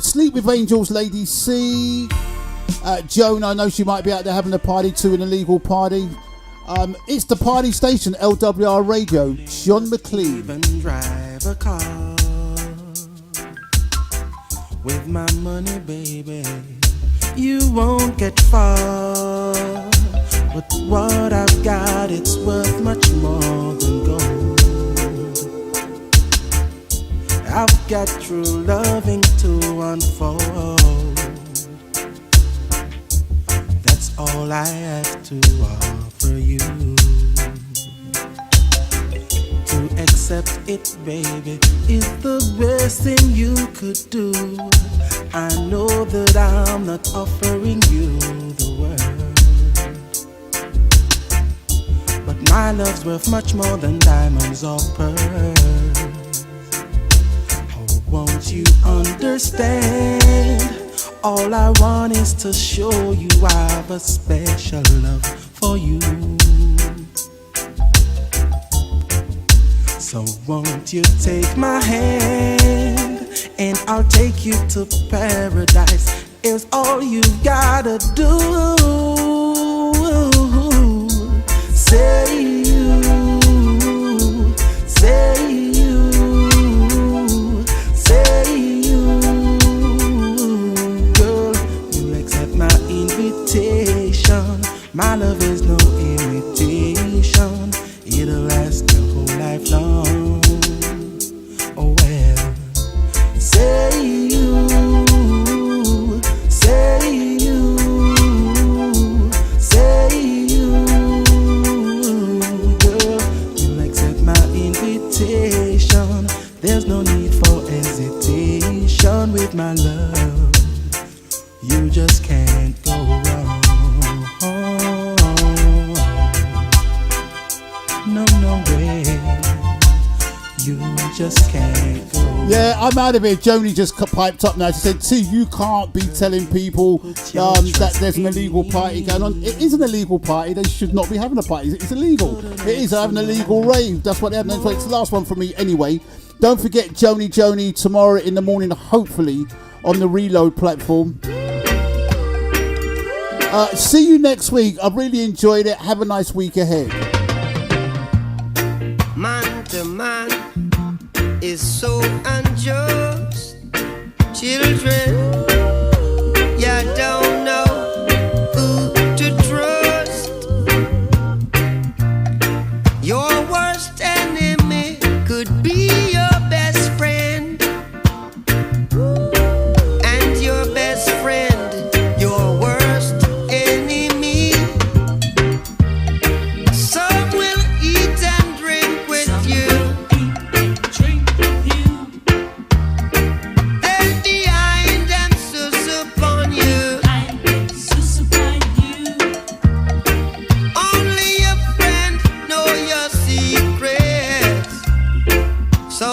Sleep with Angels, Lady C. Joan, I know she might be out there having a party too, an illegal party. It's the party station, LWR Radio. John McLean. Even drive a car with my money, baby, you won't get far. But what I've got, it's worth much more than gold. I've got true loving to unfold. That's all I have to offer you. To accept it, baby, is the best thing you could do. I know that I'm not offering you the world, but my love's worth much more than diamonds or pearls. Oh, won't you understand? All I want is to show you I have a special love for you. So won't you take my hand and I'll take you to paradise. It's all you gotta do. Say you, say you, say you. Girl, you accept my invitation. My love is no imitation. It'll last your whole life long. Oh well. Say you, say you, say you. Girl, you accept my invitation. There's no need for hesitation with my love. You just can't go wrong. No, no way. You just can't go. Yeah, I'm out of here. Joni just piped up now. She said, T, you can't be telling people that there's an illegal party going on. It is an illegal party. They should not be having a party. It's illegal. It is having an illegal rave. That's what they're having. It's the last one from me anyway. Don't forget Joni tomorrow in the morning, hopefully, on the Reload platform. See you next week. I've really enjoyed it. Have a nice week ahead. Man to man is so unjust. Children, you don't know who to trust. Your worst enemy could be your best friend, and your best friend, your worst enemy. Some will eat and drink with you. Then behind them sus upon you. Only your friend know your secrets. So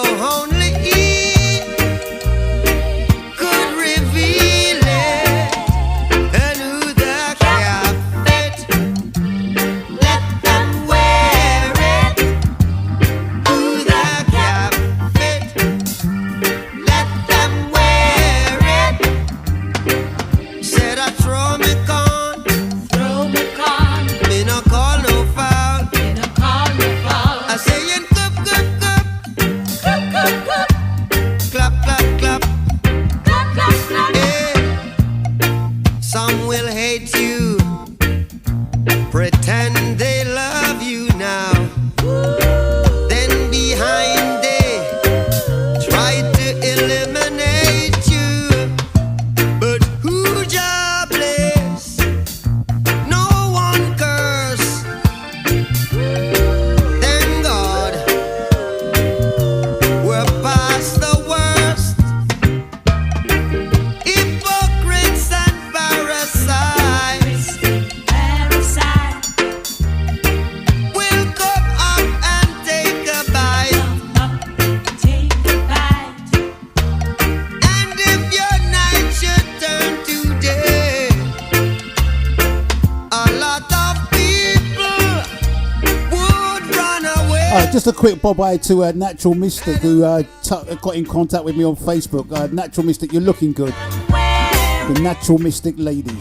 Just a quick bye-bye to Natural Mystic, who got in contact with me on Facebook. Natural Mystic, you're looking good. The Natural Mystic lady.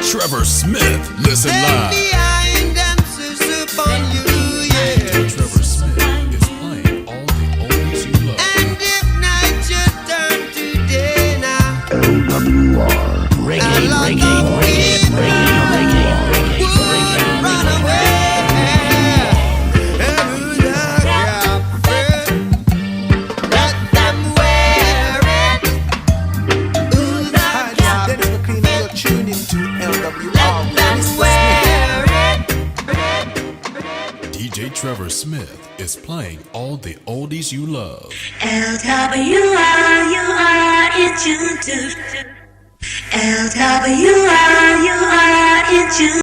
Trevor Smith, listen live. Trevor Smith is playing all the oldies you love. And if night should turn to day now, LWR. Reggae, run away. Let them wear it. Dennis McCrean, you're tuned into LWR. DJ Trevor Smith is playing all the oldies you love. LWR, you are in tune to. LWR, you are in tune.